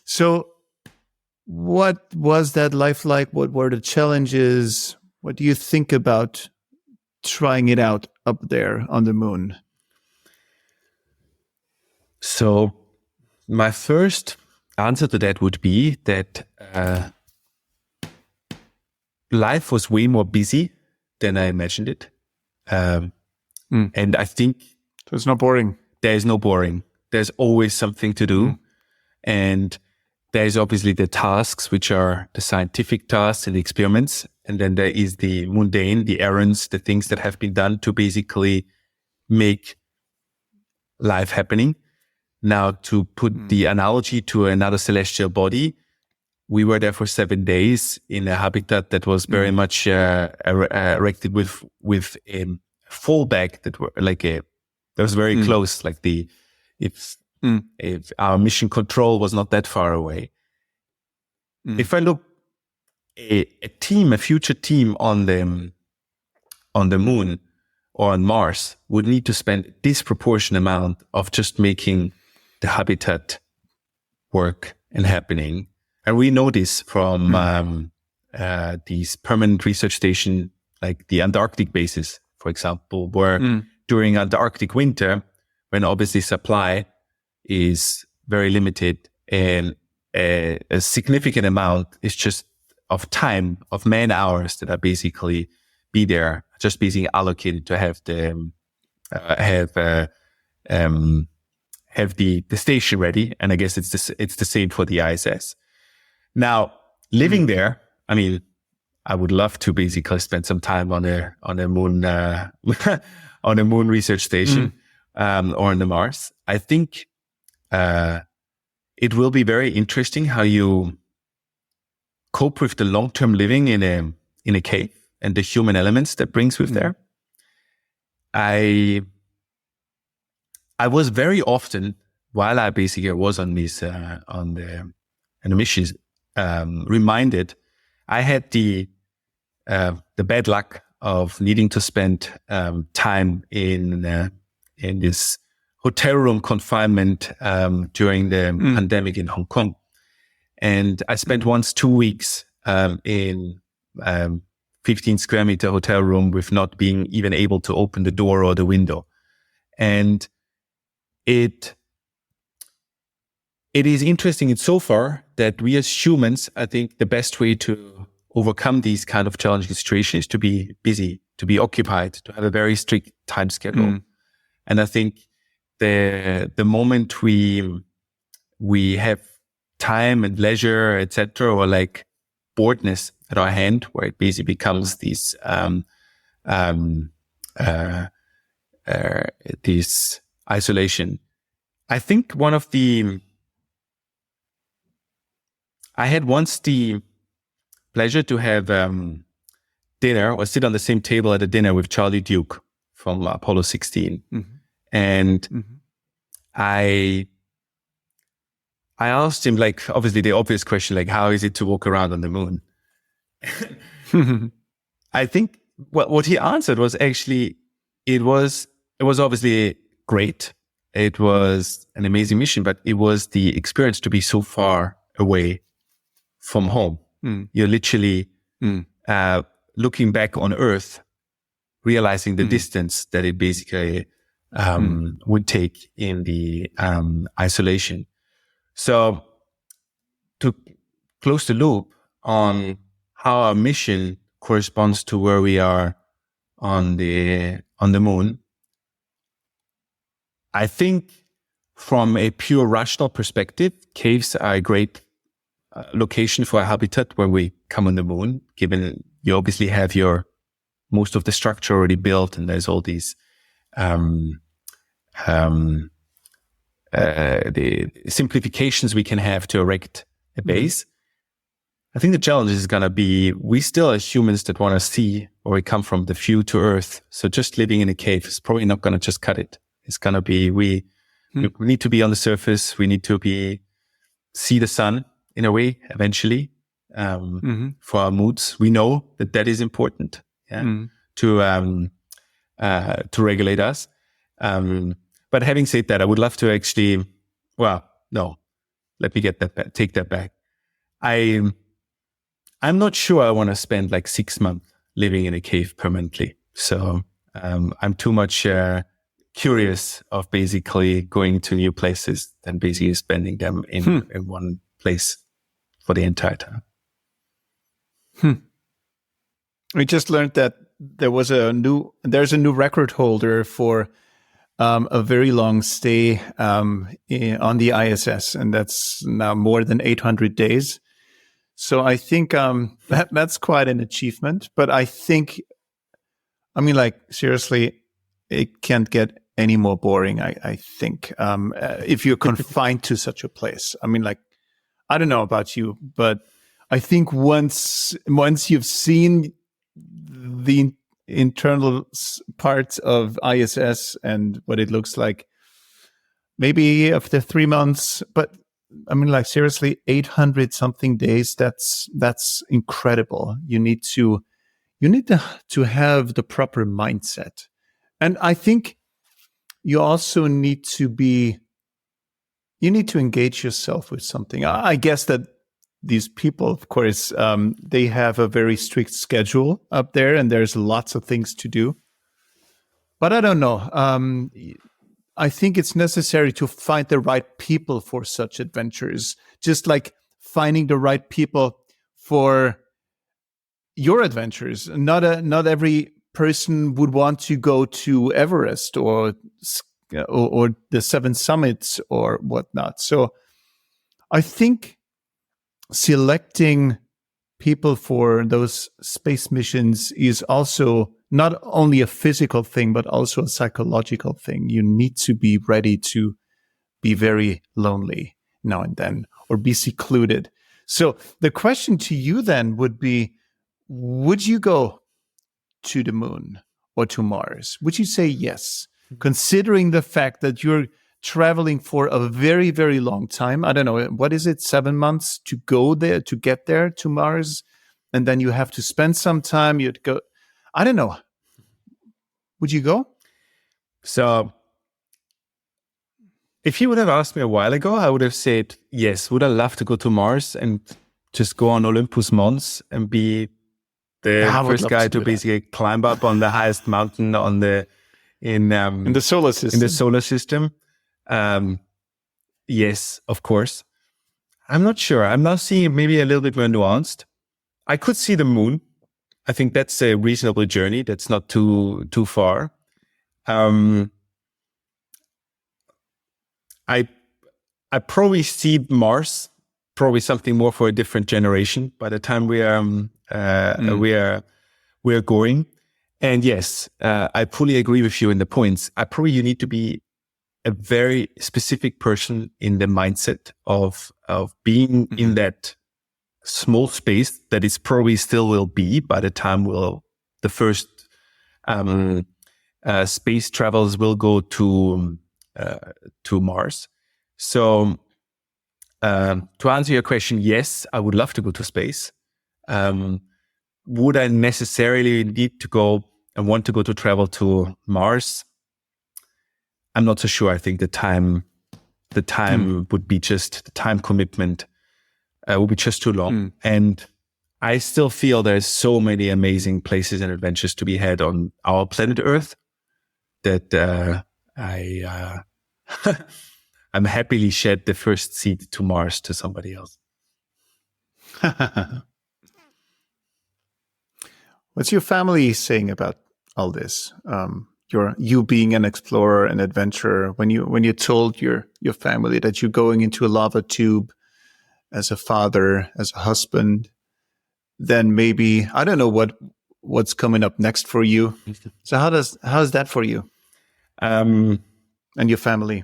So what was that life like? What were the challenges? What do you think about trying it out up there on the moon? So my first answer to that would be that life was way more busy than I imagined it. And I think... So it's not boring. There is no boring. There's always something to do. And there's obviously the tasks, which are the scientific tasks and the experiments. And then there is the mundane, the errands, the things that have been done to basically make life happening. Now, to put the analogy to another celestial body, we were there for 7 days in a habitat that was very much erected with a fallback that were that was very close. Like if our mission control was not that far away. If I look a future team on the moon or on Mars would need to spend a disproportionate amount of just making the habitat work and happening. And we know this from these permanent research stations, like the Antarctic bases, for example, where during Antarctic winter, when obviously supply is very limited and a significant amount is just of time, of man hours that are basically be there, just basically allocated to have the station ready. And I guess it's the same for the ISS. Now, living there, I mean, I would love to basically spend some time on a moon on a moon research station or on the Mars. I think it will be very interesting how you cope with the long-term living in a cave and the human elements that brings with there. I was very often, while I basically was on these on the missions, reminded I had the bad luck of needing to spend time in this hotel room confinement during the pandemic in Hong Kong. And I spent once 2 weeks in 15 square meter hotel room with not being even able to open the door or the window. And it is interesting so far that we as humans, I think the best way to overcome these kind of challenging situations is to be busy, to be occupied, to have a very strict time schedule. And I think the moment we have time and leisure, etc., or like boredness at our hand, where it basically becomes this isolation. I think I had once the pleasure to have dinner or sit on the same table at a dinner with Charlie Duke from Apollo 16. And I asked him, like, obviously the obvious question, like, how is it to walk around on the moon? I think what he answered was actually, it was obviously great. It was an amazing mission, but it was the experience to be so far away from home. You're literally looking back on Earth, realizing the distance that it basically would take in the isolation. So to close the loop on how our mission corresponds to where we are on the moon, I think from a pure rational perspective, caves are a great location for a habitat when we come on the moon, given you obviously have most of the structure already built, and there's all these the simplifications we can have to erect a base. I think the challenge is going to be, we still as humans that want to see where we come from, the view to Earth. So just living in a cave is probably not going to just cut it. It's going to be, we need to be on the surface. We need to see the sun in a way eventually, for our moods. We know that is important, to regulate us. But having said that, I would love to actually, well, no, let me take that back. I'm not sure I want to spend like 6 months living in a cave permanently. So, I'm too much, curious of basically going to new places than basically spending them in one place for the entire time. We just learned that there's a new record holder for a very long stay on the ISS, and that's now more than 800 days. So I think that's quite an achievement. But I think, seriously, it can't get any more boring, I think, if you're confined to such a place. I don't know about you, but I think once you've seen the internal parts of ISS and what it looks like, maybe after 3 months, but seriously, 800 something days, that's incredible. You need to have the proper mindset. And I think you also need to engage yourself with something. I guess that these people, of course, they have a very strict schedule up there, and there's lots of things to do. But I don't know. I think it's necessary to find the right people for such adventures, just like finding the right people for your adventures. Not every person would want to go to Everest or the Seven Summits or whatnot. So I think selecting people for those space missions is also not only a physical thing, but also a psychological thing. You need to be ready to be very lonely now and then, or be secluded. So the question to you then would be, would you go to the moon or to Mars? Would you say yes, considering the fact that you're traveling for a very, very long time? I don't know, what is it, 7 months to go there, to get there to Mars? And then you have to spend some time, you'd go, I don't know. Would you go? So if you would have asked me a while ago, I would have said, yes, would I love to go to Mars and just go on Olympus Mons and be the first guy to basically climb up on the highest mountain in the solar system. In the solar system. Yes, of course. I'm not sure. I'm now seeing it maybe a little bit more nuanced. I could see the moon. I think that's a reasonable journey. That's not too far. I probably see Mars, probably something more for a different generation by the time we are going. And yes, I fully agree with you in the points. You need to be a very specific person in the mindset of being in that small space that is probably still will be by the time the first space travels will go to Mars. So to answer your question, yes, I would love to go to space. Would I necessarily need to go and want to go to travel to Mars? I'm not so sure. I think the time would be just the time commitment would be just too long. And I still feel there's so many amazing places and adventures to be had on our planet Earth that I'm happily shed the first seat to Mars to somebody else. What's your family saying about all this? You being an explorer and adventurer, when you told your family that you're going into a lava tube as a father, as a husband, then maybe, I don't know what's coming up next for you. So how's that for you? And your family?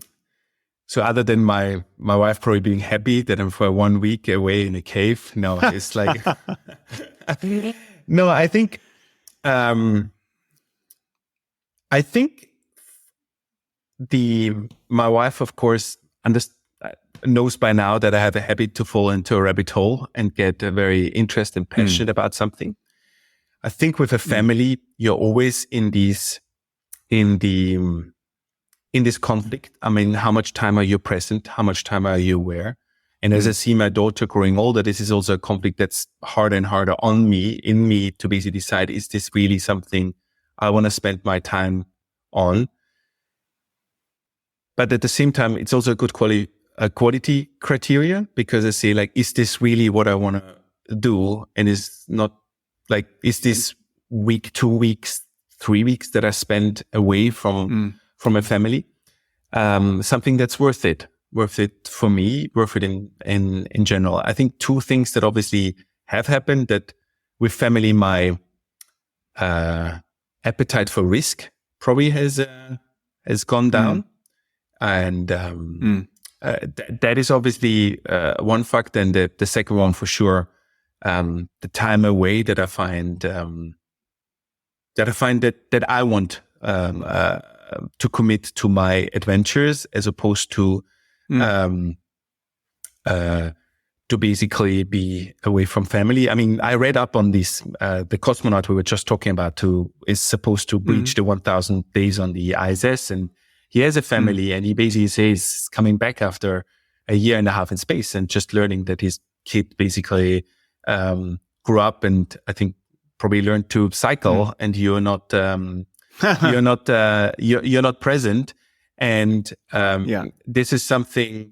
So other than my wife probably being happy that I'm for 1 week away in a cave, no, it's like, no, I think I think my wife, of course, knows by now that I have a habit to fall into a rabbit hole and get very interested and passionate about something. I think with a family, you're always in this conflict. I mean, how much time are you present? How much time are you aware? And as I see my daughter growing older, this is also a conflict that's harder and harder in me to basically decide, is this really something I want to spend my time on? But at the same time, it's also a good quality criteria, because I say, like, is this really what I want to do? And is this week, 2 weeks, 3 weeks that I spend away from a family, something that's worth it for me, worth it in general. I think two things that obviously have happened, that with family, my appetite for risk probably has gone down. And that is obviously one factor. And the second one, for sure, the time away that I find that I want to commit to my adventures, as opposed to basically be away from family. I mean, I read up on this. The cosmonaut we were just talking about is supposed to reach the 1,000 days on the ISS, and he has a family, and he basically says coming back after a year and a half in space and just learning that his kid basically grew up and I think probably learned to cycle, and you're not you're not present. And this is something.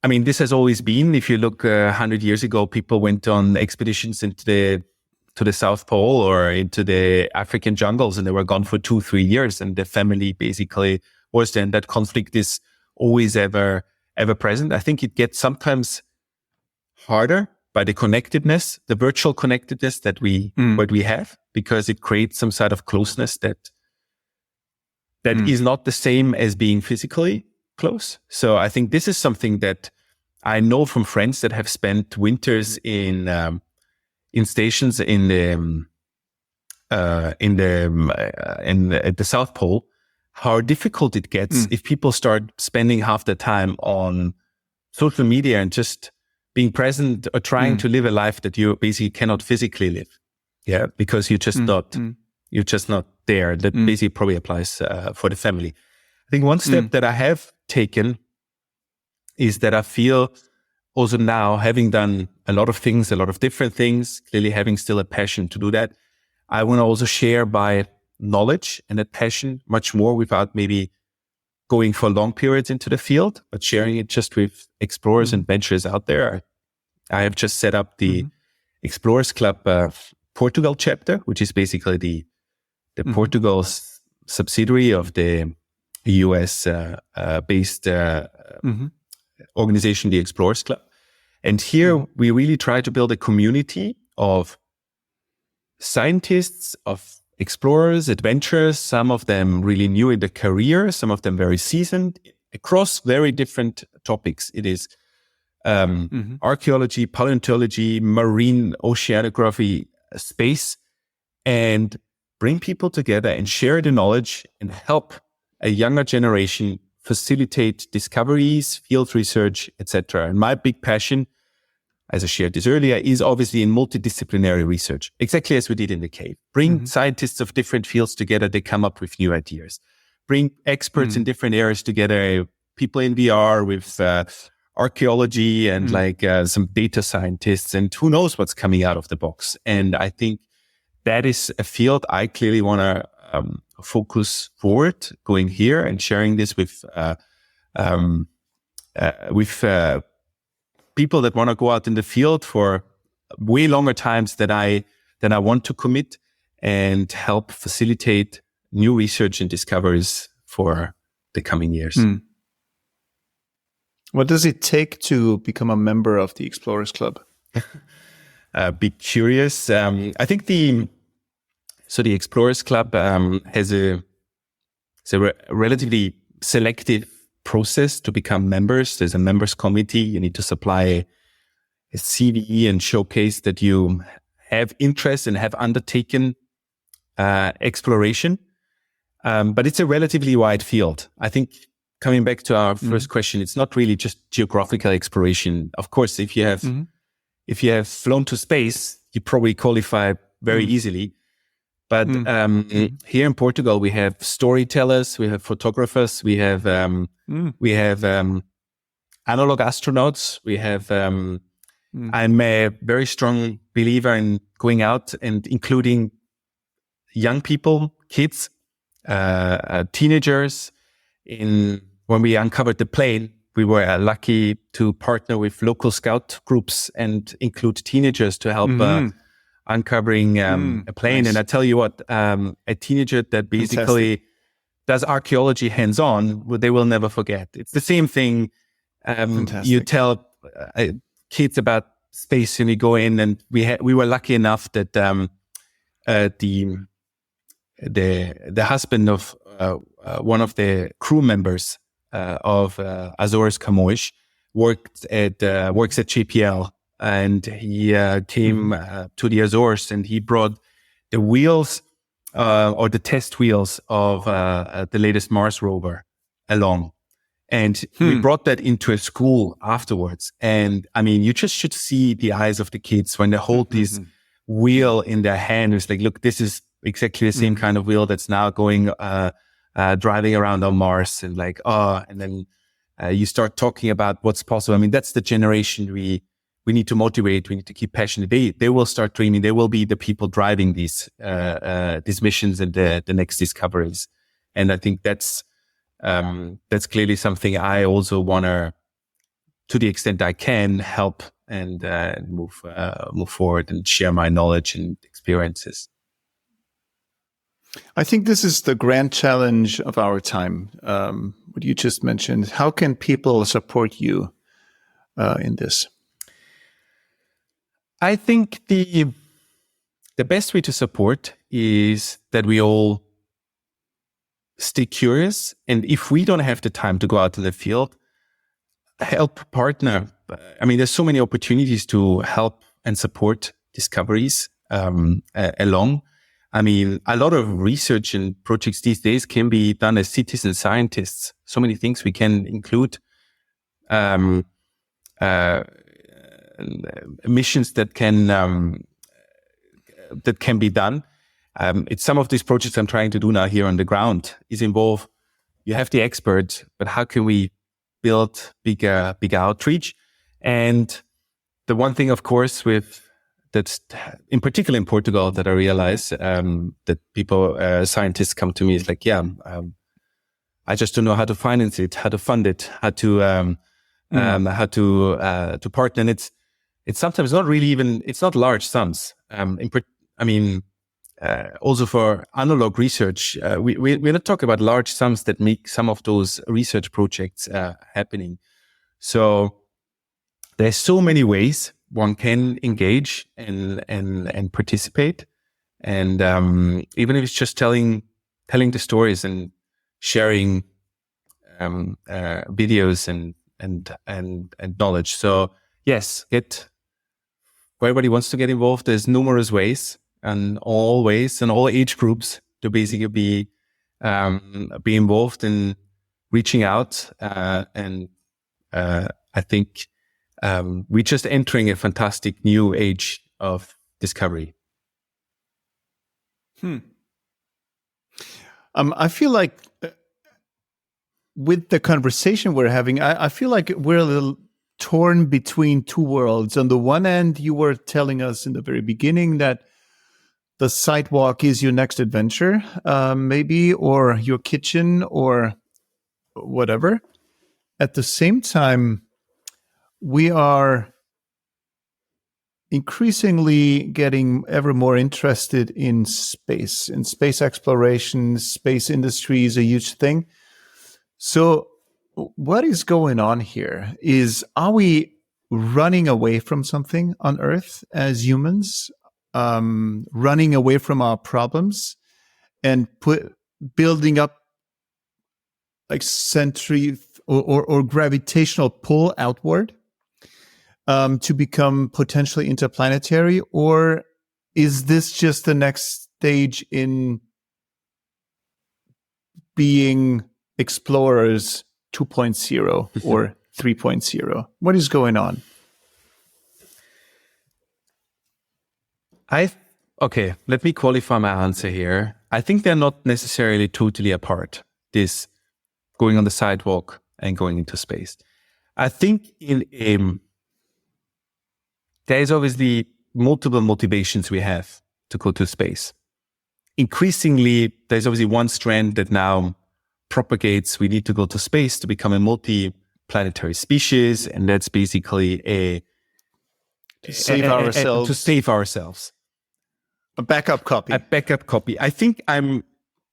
I mean, this has always been. If you look 100 years ago, people went on expeditions to the South Pole or into the African jungles, and they were gone for 2-3 years, and the family basically was there. And that conflict is always ever present. I think it gets sometimes harder by the connectedness, the virtual connectedness that we have, because it creates some sort of closeness that is not the same as being physically close. So I think this is something that I know from friends that have spent winters in stations at the South Pole, how difficult it gets if people start spending half the time on social media and just being present or trying to live a life that you basically cannot physically live. Yeah, because you're just not there. That basically probably applies for the family. I think one step that I have taken is that I feel also now, having done a lot of things, a lot of different things, clearly having still a passion to do that, I want to also share my knowledge and that passion much more without maybe going for long periods into the field, but sharing it just with explorers and adventurers out there. I have just set up the Explorers Club Portugal chapter, which is basically the Portugal's subsidiary of the US based organization, the Explorers Club. And here we really try to build a community of scientists, of explorers, adventurers, some of them really new in the career, some of them very seasoned, across very different topics. It is archaeology, paleontology, marine oceanography, space, and bring people together and share the knowledge and help a younger generation facilitate discoveries, field research, etc. And my big passion, as I shared this earlier, is obviously in multidisciplinary research, exactly as we did in the cave. Bring scientists of different fields together, they come up with new ideas. Bring experts in different areas together, people in VR with archaeology and some data scientists, and who knows what's coming out of the box. And I think that is a field I clearly want to focus forward, going here and sharing this with people that want to go out in the field for way longer times than I want to commit, and help facilitate new research and discoveries for the coming years. What does it take to become a member of the Explorers Club? Be curious. I think the Explorers Club has a relatively selective process to become members. There's a members committee. You need to supply a CV and showcase that you have interest and have undertaken exploration. But it's a relatively wide field. I think coming back to our first question, it's not really just geographical exploration. Of course, if you have flown to space, you probably qualify very easily. But here in Portugal, we have storytellers, we have photographers, we have analog astronauts, we have. I'm a very strong believer in going out and including young people, kids, teenagers. When we uncovered the plane, we were lucky to partner with local scout groups and include teenagers to help uncovering a plane. Nice. And I tell you what, a teenager that basically does archaeology hands-on, they will never forget. It's the same thing. You tell kids about space and you go in, and we were lucky enough that the husband of one of the crew members of Azores Camões works at JPL, and he came to the Azores, and he brought the wheels or the test wheels of the latest Mars rover along. And we brought that into a school afterwards. And I mean, you just should see the eyes of the kids when they hold this wheel in their hand. It's like, look, this is exactly the same kind of wheel that's now going, driving around on Mars, and like, and then you start talking about what's possible. I mean, that's the generation we need to motivate. We need to keep passionate. They will start dreaming. They will be the people driving these missions and the next discoveries. And I think that's clearly something I also want to the extent I can, help and move forward and share my knowledge and experiences. I think this is the grand challenge of our time. What you just mentioned. How can people support you in this? I think the best way to support is that we all stay curious. And if we don't have the time to go out to the field, help partner. I mean, there's so many opportunities to help and support discoveries along. I mean, a lot of research and projects these days can be done as citizen scientists. So many things we can include. Missions that can be done. It's some of these projects I'm trying to do now here on the ground is involve, you have the expert, but how can we build bigger outreach? And the one thing, of course, that's in particular in Portugal that I realize, that people, scientists come to me is like, I just don't know how to finance it, how to fund it, how to partner. And it's sometimes not really even, it's not large sums. Also for analog research, we're not talking about large sums that make some of those research projects happening. So there's so many ways one can engage and participate. And even if it's just telling the stories and sharing videos and knowledge. So yes, everybody wants to get involved. There's numerous ways and all age groups to basically be involved in reaching out. And I think we're just entering a fantastic new age of discovery. I feel like with the conversation we're having, I feel like we're a little torn between two worlds. On the one end, you were telling us in the very beginning that the sidewalk is your next adventure, maybe, or your kitchen or whatever. At the same time, we are increasingly getting ever more interested in space exploration. Space industry is a huge thing. So what is going on here? Are we running away from something on Earth as humans, running away from our problems and building up like or gravitational pull outward to become potentially interplanetary? Or is this just the next stage in being explorers 2.0 or 3.0? What is going on? Okay, let me qualify my answer here. I think they're not necessarily totally apart, this going on the sidewalk and going into space. I think there is obviously multiple motivations we have to go to space. Increasingly, there's obviously one strand that now propagates we need to go to space to become a multi-planetary species, and that's basically to save ourselves. A backup copy. I think I'm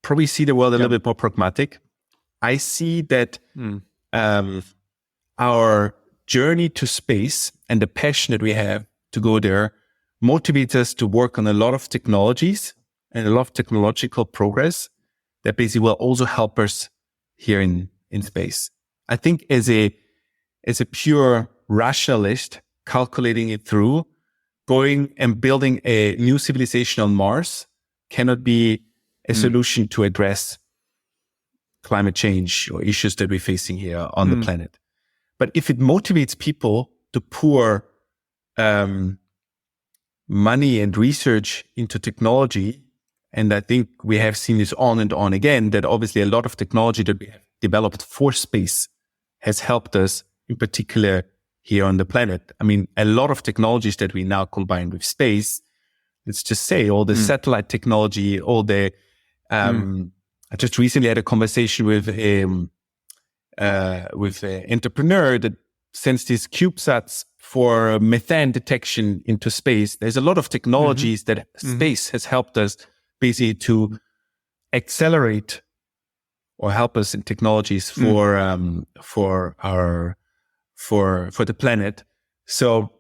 probably see the world a little bit more pragmatic. I see that our journey to space and the passion that we have to go there motivates us to work on a lot of technologies and a lot of technological progress that basically will also help us here in space. I think as a pure rationalist, calculating it through, going and building a new civilization on Mars cannot be a solution to address climate change or issues that we're facing here on the planet. But if it motivates people to pour money and research into technology, and I think we have seen this on and on again, that obviously a lot of technology that we have developed for space has helped us, in particular here on the planet. I mean, a lot of technologies that we now combine with space, let's just say all the satellite technology, all the, I just recently had a conversation with an entrepreneur that sends these CubeSats for methane detection into space. There's a lot of technologies that space has helped us basically to accelerate or help us in technologies for the planet. So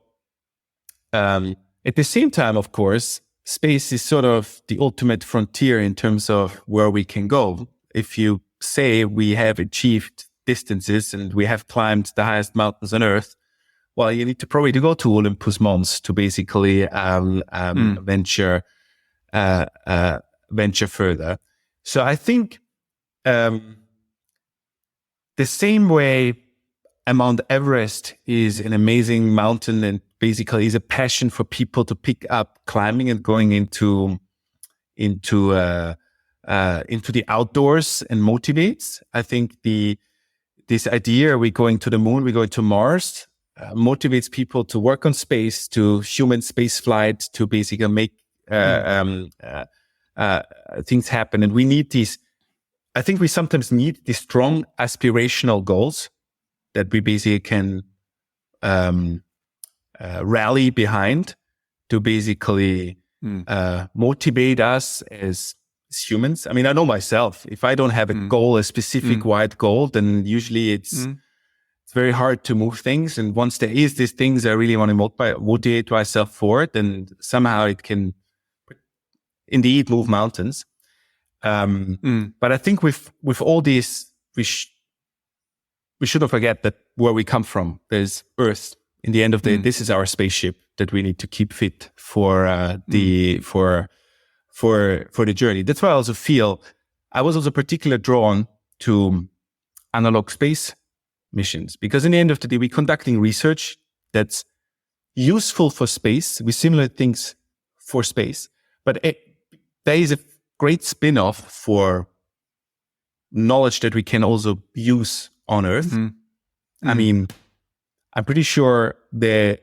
at the same time, of course, space is sort of the ultimate frontier in terms of where we can go. If you say we have achieved distances and we have climbed the highest mountains on Earth, well, you need to probably go to Olympus Mons to basically venture further. So I think the same way Mount Everest is an amazing mountain and basically is a passion for people to pick up climbing and going into the outdoors and motivates. I think this idea we're going to the moon, we're going to Mars, motivates people to work on space, to human space flight, to basically make things happen. And we need these. I think we sometimes need these strong aspirational goals that we basically can rally behind to basically motivate us as humans. I mean, I know myself, if I don't have a goal, a specific wide goal, then usually it's very hard to move things. And once there is these things I really want to motivate myself for it, then somehow it can indeed move mountains. But I think with all this, we shouldn't forget that where we come from, there's Earth. In the end of the day, this is our spaceship that we need to keep fit for the journey. That's why I also feel I was also particularly drawn to analog space missions, because in the end of the day, we're conducting research that's useful for space. We simulate things for space, but there is a great spin-off for knowledge that we can also use on Earth. I mean, I'm pretty sure the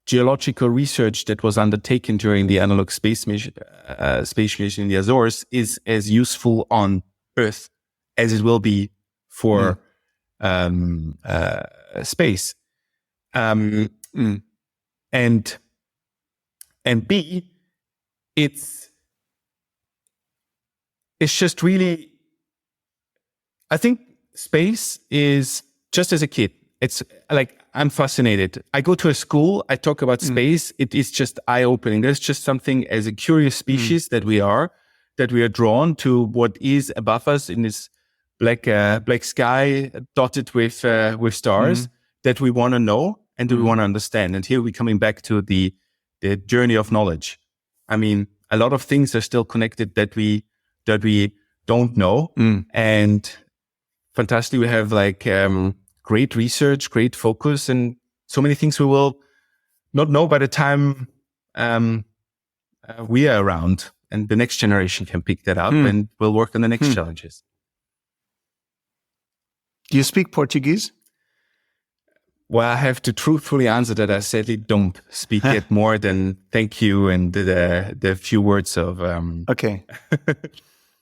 geological research that was undertaken during the analog space mission in the Azores is as useful on Earth as it will be for space. And B, it's just really, I think space is, just as a kid, it's like, I'm fascinated. I go to a school, I talk about space. It is just eye-opening. There's just something as a curious species that we are drawn to what is above us in this black sky dotted with stars that we want to know and that we want to understand. And here we're coming back to the journey of knowledge. I mean, a lot of things are still connected that we don't know. And fantastic, we have like great research, great focus, and so many things we will not know by the time we are around, and the next generation can pick that up and we'll work on the next challenges. Do you speak Portuguese? Well, I have to truthfully answer that I sadly don't speak it more than thank you and the few words of. Okay.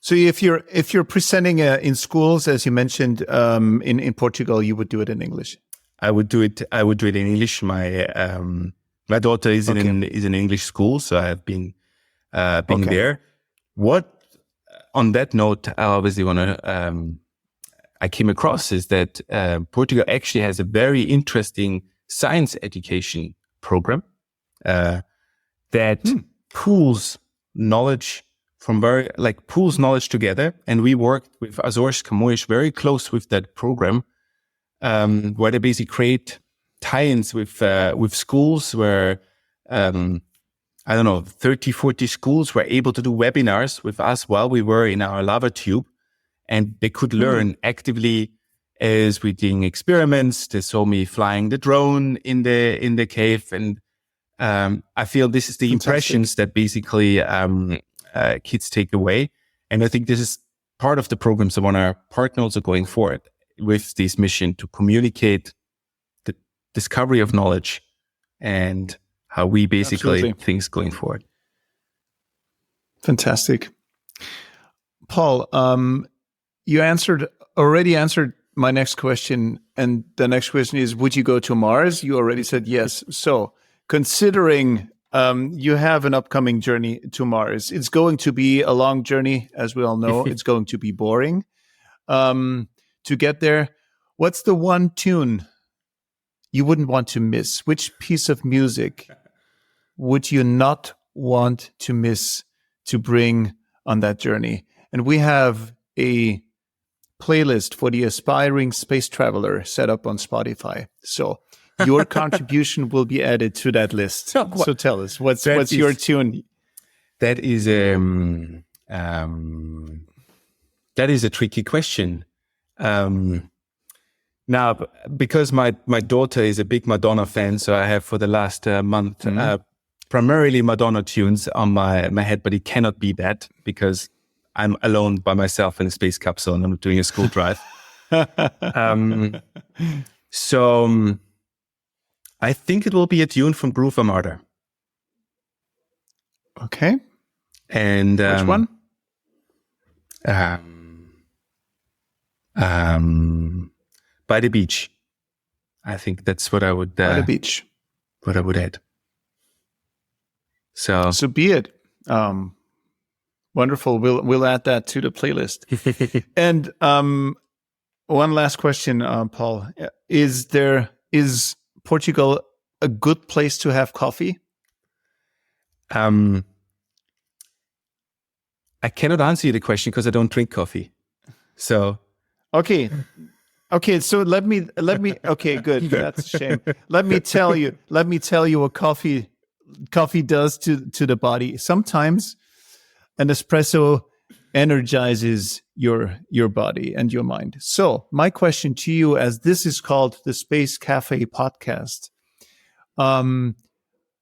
So if you're presenting in schools, as you mentioned, in Portugal, you would do it in English. I would do it in English. My daughter is in an English school, so I have been there. What on that note, I obviously want to. I came across is that Portugal actually has a very interesting science education program that pools knowledge pools knowledge together. And we worked with Azores Camões very close with that program, where they basically create tie-ins with schools where, 30, 40 schools were able to do webinars with us while we were in our lava tube. And they could learn actively as we're doing experiments. They saw me flying the drone in the cave. And I feel this is the impressions that basically kids take away. And I think this is part of the programs I want to partner also going forward with this mission to communicate the discovery of knowledge and how we basically things going forward. Fantastic. Paul, you already answered my next question. And the next question is, would you go to Mars? You already said yes. So considering you have an upcoming journey to Mars, it's going to be a long journey, as we all know. It's going to be boring to get there. What's the one tune you wouldn't want to miss? Which piece of music would you not want to miss to bring on that journey? And we have a playlist for the aspiring space traveler set up on Spotify. So your contribution will be added to that list. So tell us, what's your tune? That is a tricky question. Now, because my daughter is a big Madonna fan, so I have for the last month primarily Madonna tunes on my head, but it cannot be that because I'm alone by myself in a space capsule and I'm doing a school drive. So I think it will be a tune from Groove Armada. Okay. And which one? By the Beach. I think that's what I would. By the Beach. What I would add. So be it. Wonderful. We'll add that to the playlist. And one last question, Paul. Is Portugal a good place to have coffee? I cannot answer you the question because I don't drink coffee. So okay. So let me. Okay, good. That's a shame. Let me tell you what coffee does to the body. Sometimes an espresso energizes your body and your mind. So my question to you, as this is called the Space Café Podcast,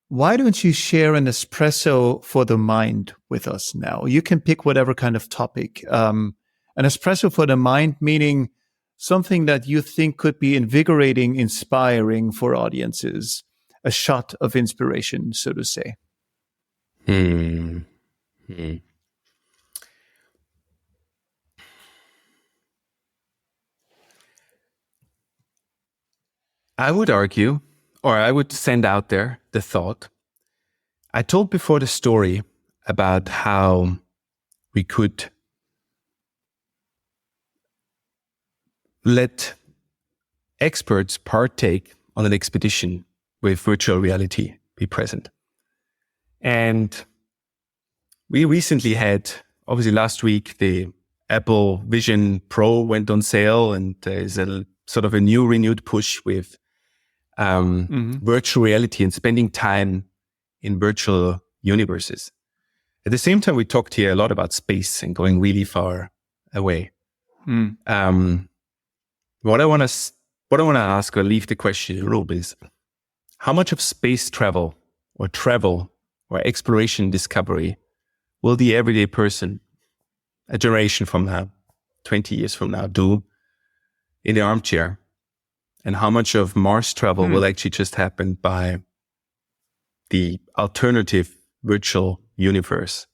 why don't you share an espresso for the mind with us now? You can pick whatever kind of topic. An espresso for the mind, meaning something that you think could be invigorating, inspiring for audiences. A shot of inspiration, so to say. I would argue, or I would send out there the thought. I told before the story about how we could let experts partake on an expedition with virtual reality be present. And we recently had, obviously last week, the Apple Vision Pro went on sale, and there's a sort of a new renewed push with virtual reality and spending time in virtual universes. At the same time, we talked here a lot about space and going really far away. What I want to ask or leave the question a little bit is, how much of space travel or exploration discovery will the everyday person a generation from now, 20 years from now, do in the armchair? And how much of Mars travel will actually just happen by the alternative virtual universe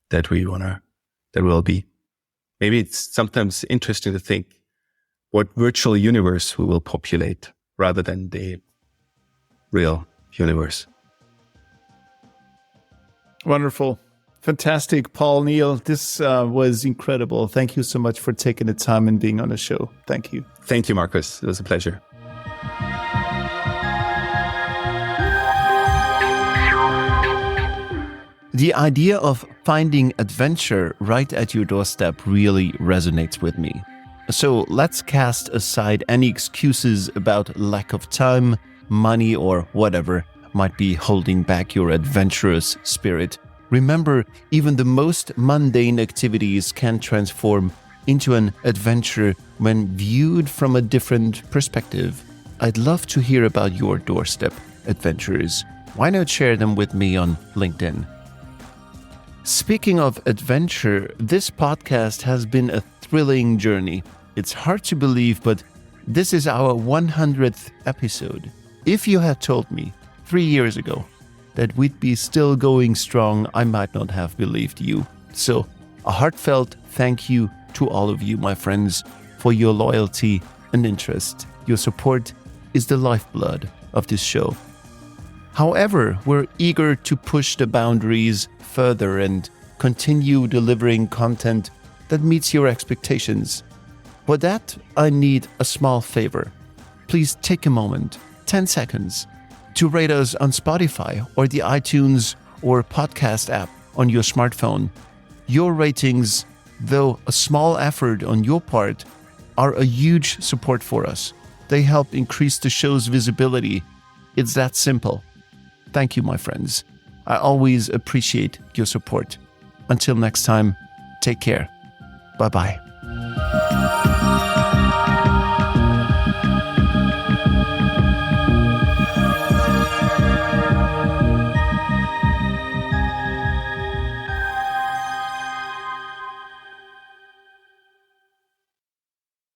that will be? Maybe it's sometimes interesting to think what virtual universe we will populate rather than the real universe. Wonderful. Fantastic, Paul Niel. This was incredible. Thank you so much for taking the time and being on the show. Thank you. Thank you, Markus. It was a pleasure. The idea of finding adventure right at your doorstep really resonates with me. So let's cast aside any excuses about lack of time, money, or whatever might be holding back your adventurous spirit. Remember, even the most mundane activities can transform into an adventure when viewed from a different perspective. I'd love to hear about your doorstep adventures. Why not share them with me on LinkedIn? Speaking of adventure, this podcast has been a thrilling journey. It's hard to believe, but this is our 100th episode. If you had told me 3 years ago that we'd be still going strong, I might not have believed you. So, a heartfelt thank you to all of you, my friends, for your loyalty and interest. Your support is the lifeblood of this show. However, we're eager to push the boundaries further and continue delivering content that meets your expectations. For that, I need a small favor. Please take a moment, 10 seconds, to rate us on Spotify or the iTunes or podcast app on your smartphone. Your ratings, though a small effort on your part, are a huge support for us. They help increase the show's visibility. It's that simple. Thank you, my friends. I always appreciate your support. Until next time, take care. Bye-bye.